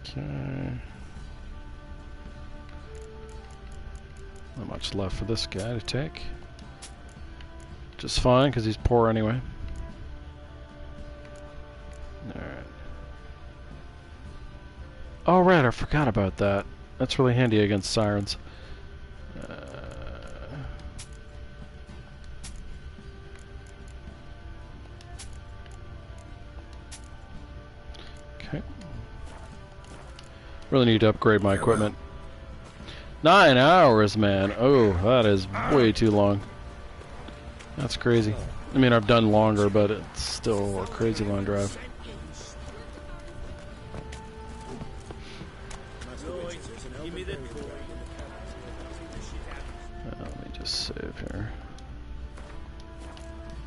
Okay. Not much left for this guy to take. Just fine, because he's poor anyway. Alright. Oh, right, I forgot about that. That's really handy against sirens. Okay. Really need to upgrade my equipment. 9 hours, man. Oh, that is way too long. That's crazy. I mean, I've done longer, but it's still a crazy long drive. Let me just save here.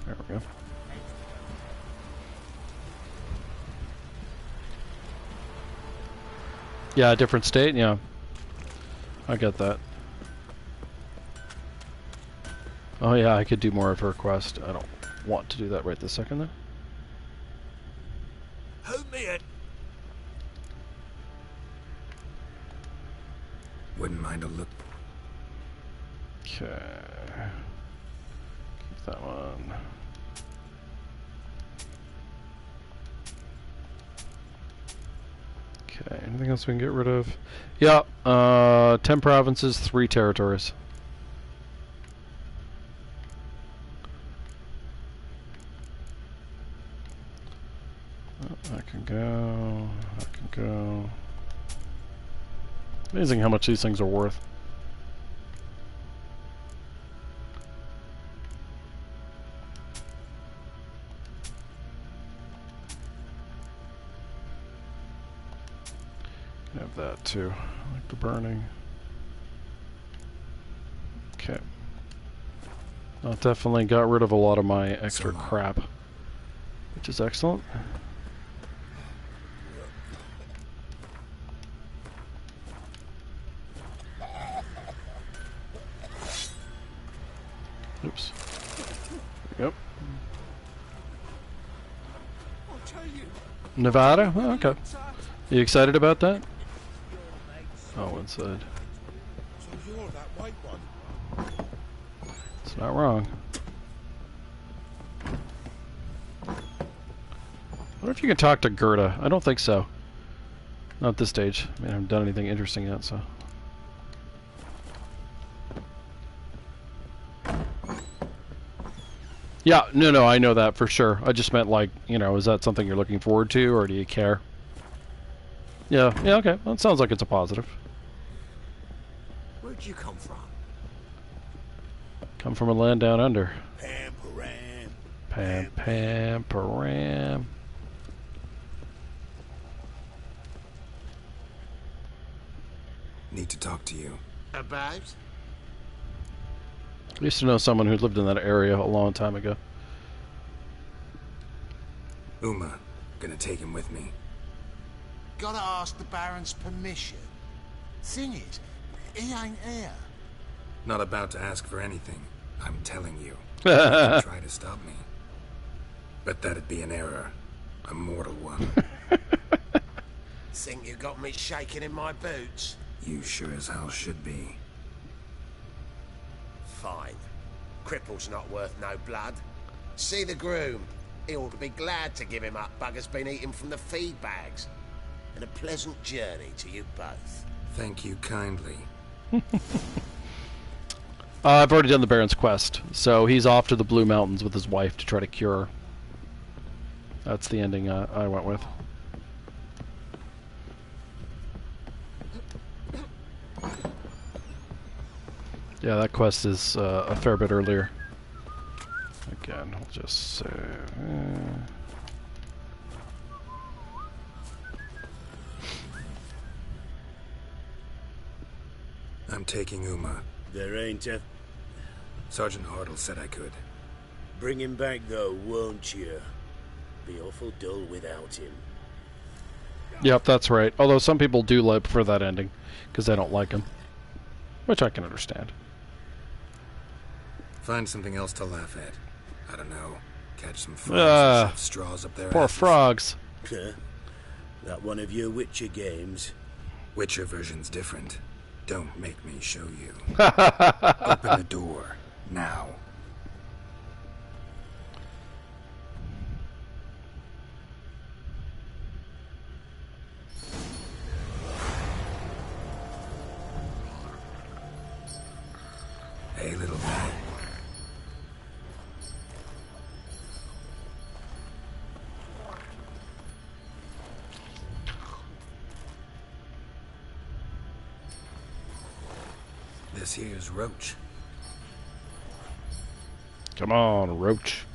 There we go. Yeah, different state, yeah. I get that. Oh yeah, I could do more of her quest. I don't want to do that right this second though. Hold me in. Wouldn't mind a look. Okay. Keep that one. Okay, anything else we can get rid of? Yeah, 10 provinces, 3 territories. I can go, I can go. Amazing how much these things are worth. I have that too, I like the burning. Okay. I definitely got rid of a lot of my extra crap, which is excellent. Oops. Yep. Nevada? Oh, okay. You excited about that? Oh, inside. So you're that white one. It's not wrong. What if you can talk to Gerda? I don't think so. Not at this stage. I mean, I haven't done anything interesting yet, so. Yeah, no, I know that for sure. I just meant, like, you know, is that something you're looking forward to, or do you care? Yeah, okay. Well, it sounds like it's a positive. Where'd you come from? Come from a land down under. Pam, Param. Need to talk to you. About? I used to know someone who lived in that area a long time ago. Uma, gonna take him with me. Gotta ask the Baron's permission. Thing is, he ain't here. Not about to ask for anything. I'm telling you. You can try to stop me. But that'd be an error. A mortal one. Think you got me shaking in my boots? You sure as hell should be. Fine. Cripple's not worth no blood. See the groom. He ought to be glad to give him up. Bugger's been eating from the feed bags. And a pleasant journey to you both. Thank you kindly. I've already done the Baron's quest, so he's off to the Blue Mountains with his wife to try to cure her. That's the ending I went with. Yeah, that quest is a fair bit earlier. Again, I'll just say... I'm taking Uma. There ain't a... Sergeant Hartle said I could. Bring him back, though, won't you? Be awful dull without him. Yep, that's right. Although some people do prefer that ending, because they don't like him. Which I can understand. Find something else to laugh at. I don't know. Catch some frogs and shove straws up their poor asses. frogs. That one of your Witcher games? Witcher version's different. Don't make me show you. Open the door. Now. Hey, little guy. This here's Roach. Come on, Roach.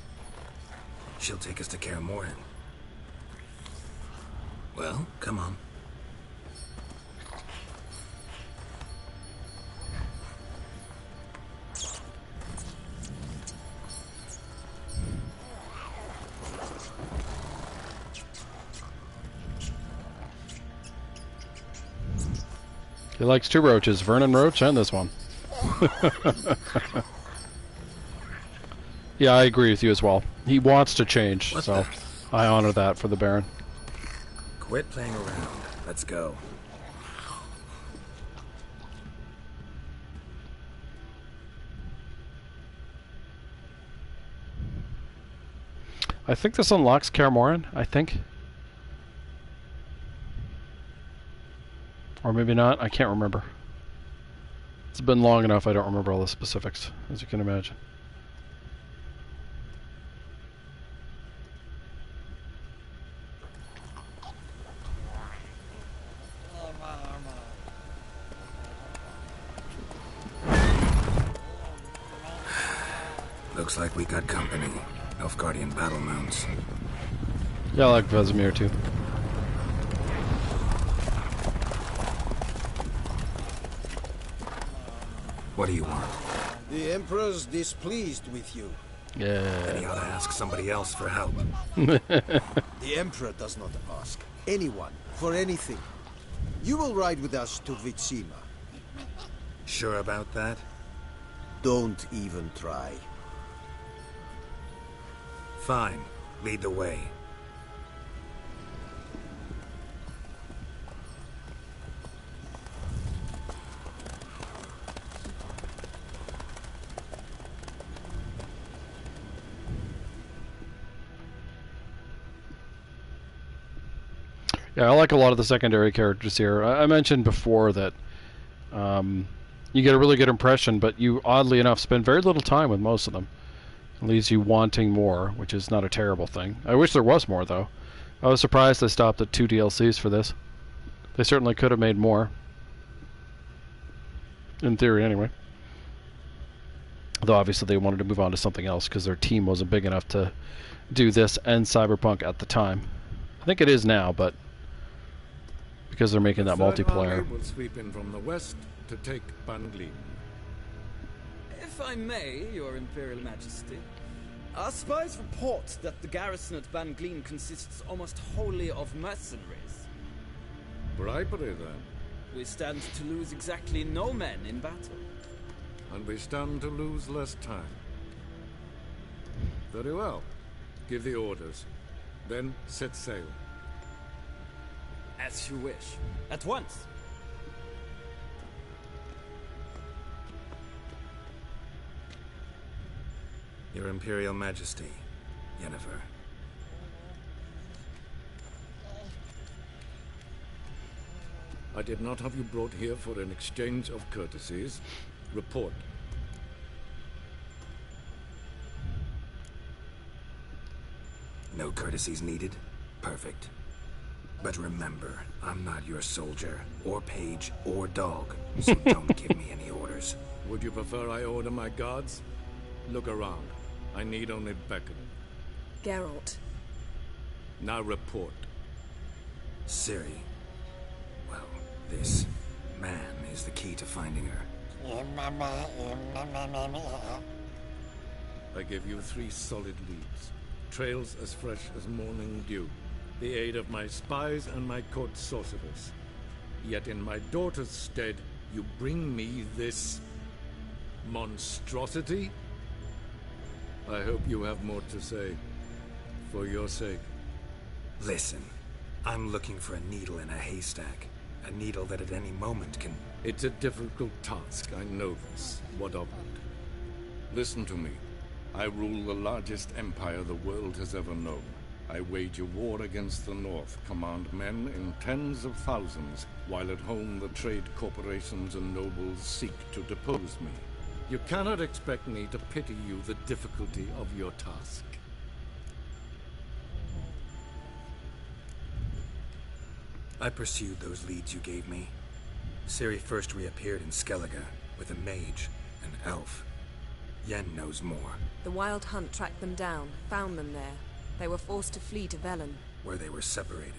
She'll take us to Kaer Morhen. Well, come on. He likes two roaches, Vernon Roach and this one. Yeah, I agree with you as well. He wants to change, so I honor that for the Baron. Quit playing around. Let's go. I think this unlocks Kaer Morhen, I think. Or maybe not, I can't remember. It's been long enough, I don't remember all the specifics, as you can imagine. Looks like we got company. Nilfgaardian battle mounts. Yeah, I like Vizima too. What do you want? The Emperor's displeased with you. Yeah. Then he ought to ask somebody else for help. The Emperor does not ask anyone for anything. You will ride with us to Vizima. Sure about that? Don't even try. Fine. Lead the way. Yeah, I like a lot of the secondary characters here. I mentioned before that you get a really good impression, but you, oddly enough, spend very little time with most of them. It leaves you wanting more, which is not a terrible thing. I wish there was more, though. I was surprised they stopped at 2 DLCs for this. They certainly could have made more. In theory, anyway. Though, obviously, they wanted to move on to something else because their team wasn't big enough to do this and Cyberpunk at the time. I think it is now, but because they're making that multiplayer. Will sweep in from the west to take Banglin. If I may, Your Imperial Majesty, our spies report that the garrison at Banglin consists almost wholly of mercenaries. Bribery, then. We stand to lose exactly no men in battle. And we stand to lose less time. Very well. Give the orders. Then set sail. As you wish. At once. Your Imperial Majesty, Yennefer. I did not have you brought here for an exchange of courtesies. Report. No courtesies needed? Perfect. But remember, I'm not your soldier, or page, or dog, so don't give me any orders. Would you prefer I order my guards? Look around. I need only beckon. Geralt. Now report. Ciri. Well, this man is the key to finding her. I give you 3 solid leads. Trails as fresh as morning dew. The aid of my spies and my court sorcerers. Yet in my daughter's stead, you bring me this monstrosity? I hope you have more to say. For your sake. Listen, I'm looking for a needle in a haystack. A needle that at any moment can... It's a difficult task, I know this. What of it? Listen to me. I rule the largest empire the world has ever known. I wage a war against the North, command men in tens of thousands, while at home the trade corporations and nobles seek to depose me. You cannot expect me to pity you the difficulty of your task. I pursued those leads you gave me. Ciri first reappeared in Skellige with a mage, an elf. Yen knows more. The Wild Hunt tracked them down, found them there. They were forced to flee to Velen, where they were separated.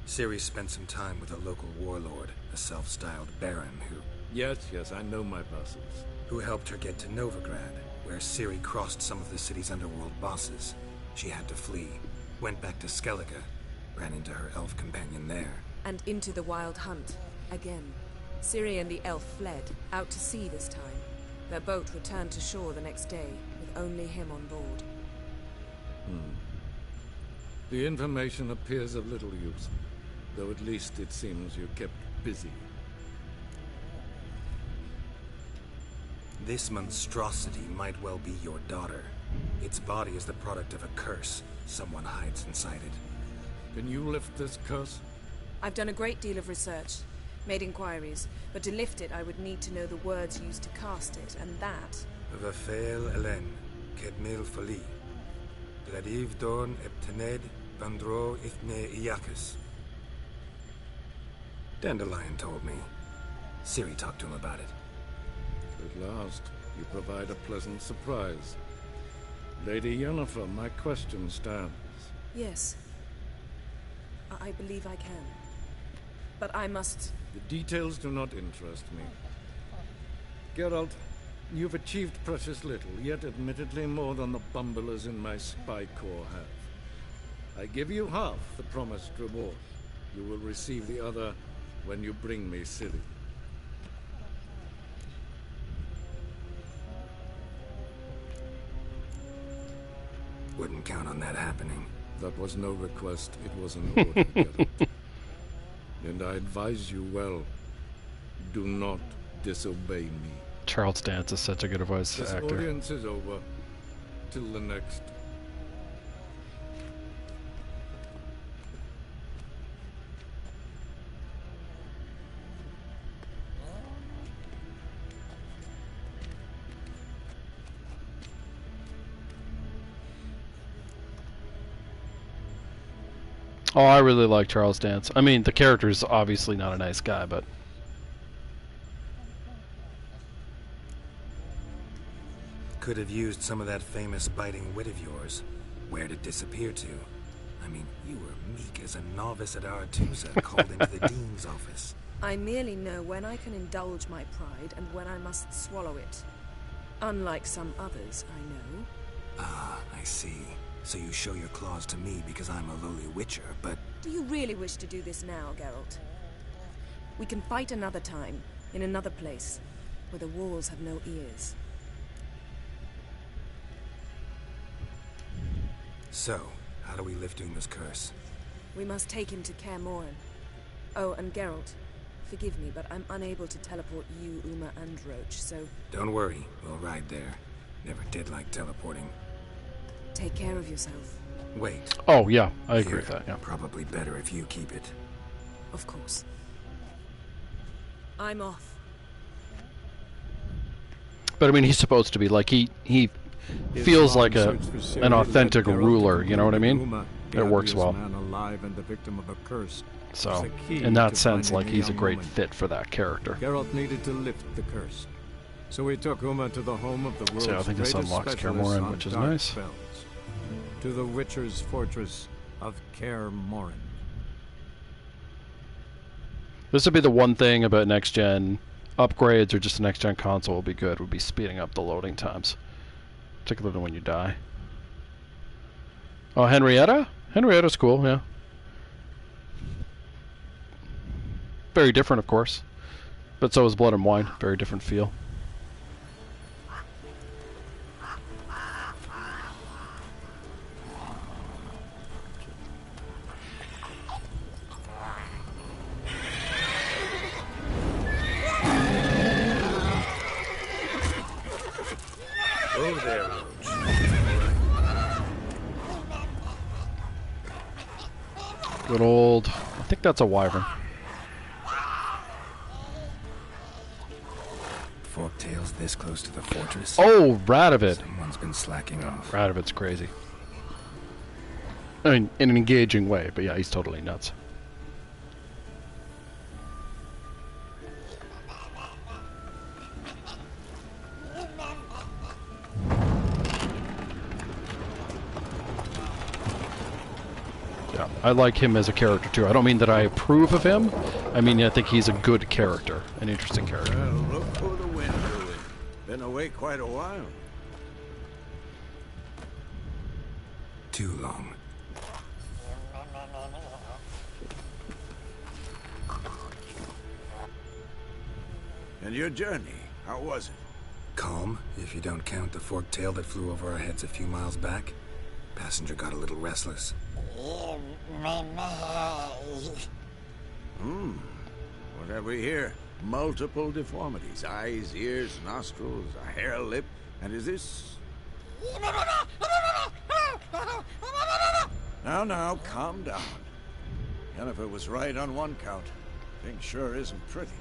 Ciri spent some time with a local warlord, a self-styled baron who... Yes, I know my vassals. Who helped her get to Novigrad, where Ciri crossed some of the city's underworld bosses. She had to flee, went back to Skellige, ran into her elf companion there. And into the Wild Hunt, again. Ciri and the elf fled, out to sea this time. Their boat returned to shore the next day, with only him on board. The information appears of little use, though at least it seems you're kept busy. This monstrosity might well be your daughter. Its body is the product of a curse. Someone hides inside it. Can you lift this curse? I've done a great deal of research, made inquiries, but to lift it I would need to know the words used to cast it, and that... Velen, Kedmil Fali. Gladiv Dorn Eptened Bandro Ithne Iakis. Dandelion told me. Ciri talked to him about it. At last, you provide a pleasant surprise. Lady Yennefer, my question stands. Yes. I believe I can. But I must... The details do not interest me. Geralt, you've achieved precious little, yet admittedly more than the bumblers in my spy corps have. I give you half the promised reward. You will receive the other when you bring me Ciri. Wouldn't count on that happening. That was no request, it was an order, Geralt. And I advise you well, do not disobey me. Charles Dance is such a good voice this actor. This audience is over. Till the next. Oh, I really like Charles Dance. I mean, the character's obviously not a nice guy, but... Could have used some of that famous biting wit of yours. Where'd it disappear to? I mean, you were meek as a novice at Aretusa, called into the Dean's office. I merely know when I can indulge my pride and when I must swallow it. Unlike some others, I know. Ah, I see. So you show your claws to me because I'm a lowly witcher, but... Do you really wish to do this now, Geralt? We can fight another time, in another place, where the walls have no ears. So, how do we lift Uma's curse? We must take him to Kaer Morhen. Oh, and Geralt, forgive me, but I'm unable to teleport you, Uma, and Roach, so... Don't worry, we'll ride there. Never did like teleporting. Take care of yourself. Wait. Oh, yeah, I agree with that, yeah. Probably better if you keep it. Of course. I'm off. But I mean, he's supposed to be, like, he feels like an authentic ruler, you know what I mean? It works well. So, in that sense, like, he's a great fit for that character. Geralt needed to lift the curse. So we took Uma to the home of the world's I think this greatest unlocks Kaer specialist Morhen, on which is dark nice. spells, to the Witcher's fortress of Kaer Morhen. This would be the one thing about next-gen upgrades or just a next-gen console would be good, would be speeding up the loading times. Particularly when you die. Oh, Henrietta? Henrietta's cool, yeah. Very different, of course. But so is Blood and Wine. Very different feel. Oh, there, Good old... I think that's a wyvern. Forktail's this close to the fortress. Oh, Radovid! Someone's been slacking off. Radovid's crazy. I mean, in an engaging way, but yeah, he's totally nuts. Yeah, I like him as a character too. I don't mean that I approve of him. I mean, I think he's a good character, an interesting character. Well, look who the wind blew in. Been away quite a while. Too long. And your journey, how was it? Calm, if you don't count the forktail that flew over our heads a few miles back. Passenger got a little restless. What have we here? Multiple deformities. Eyes, ears, nostrils, a hair lip. And is this... Now, calm down. Yennefer was right on one count. Thing sure isn't pretty.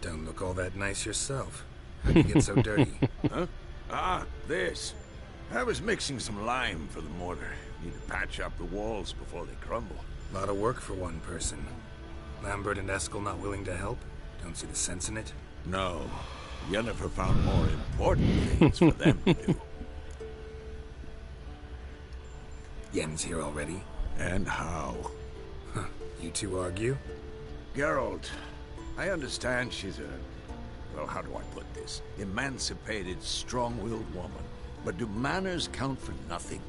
Don't look all that nice yourself. How'd you get so dirty? Huh? Ah, this. I was mixing some lime for the mortar. Need to patch up the walls before they crumble. Lot of work for one person. Lambert and Eskel not willing to help? Don't see the sense in it? No. Yennefer found more important things for them to do. Yen's here already? And how? Huh. You two argue? Geralt, I understand she's a... well, how do I put this? Emancipated, strong-willed woman. But do manners count for nothing?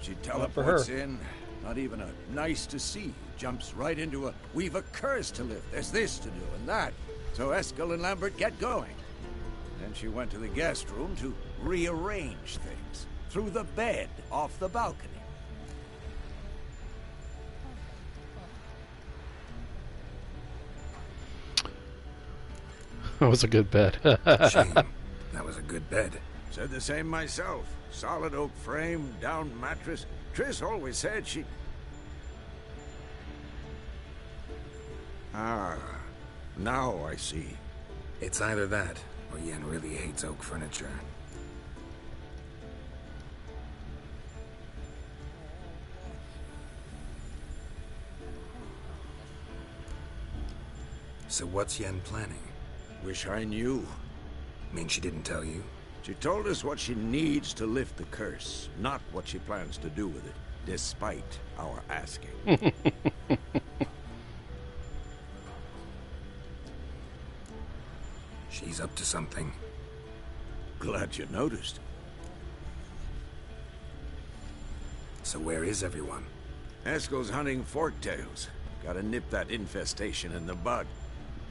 She teleports in, not even a nice to see. Jumps right into a, we've a curse to lift. There's this to do and that. So Eskel and Lambert get going. Then she went to the guest room to rearrange things. Through the bed, off the balcony. That was a good bed. Shame. That was a good bed. Said the same myself. Solid oak frame, down mattress. Triss always said she... Ah, now I see. It's either that, or Yen really hates oak furniture. So what's Yen planning? Wish I knew. Mean she didn't tell you? She told us what she needs to lift the curse, not what she plans to do with it, despite our asking. She's up to something. Glad you noticed. So where is everyone? Eskel's hunting forktails. Gotta nip that infestation in the bud.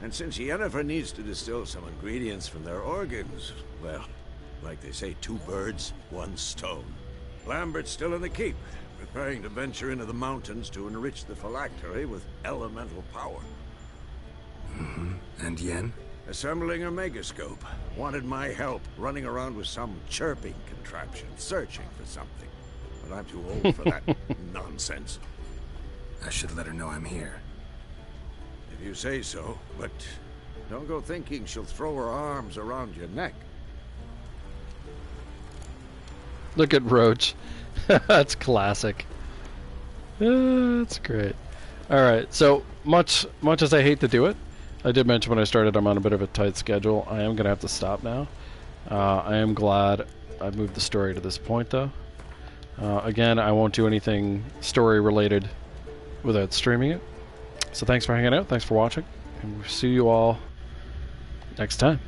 And since Yennefer needs to distill some ingredients from their organs, well, like they say, 2 birds, 1 stone. Lambert's still in the keep, preparing to venture into the mountains to enrich the phylactery with elemental power. Mm-hmm. And Yen? Assembling a megascope. Wanted my help running around with some chirping contraption, searching for something. But I'm too old for that nonsense. I should let her know I'm here. If you say so, but don't go thinking she'll throw her arms around your neck. Look at Roach. That's classic. That's great. Alright, so much as I hate to do it, I did mention when I started I'm on a bit of a tight schedule. I am going to have to stop now. I am glad I moved the story to this point, though. Again, I won't do anything story-related without streaming it. So thanks for hanging out, thanks for watching, and we'll see you all next time.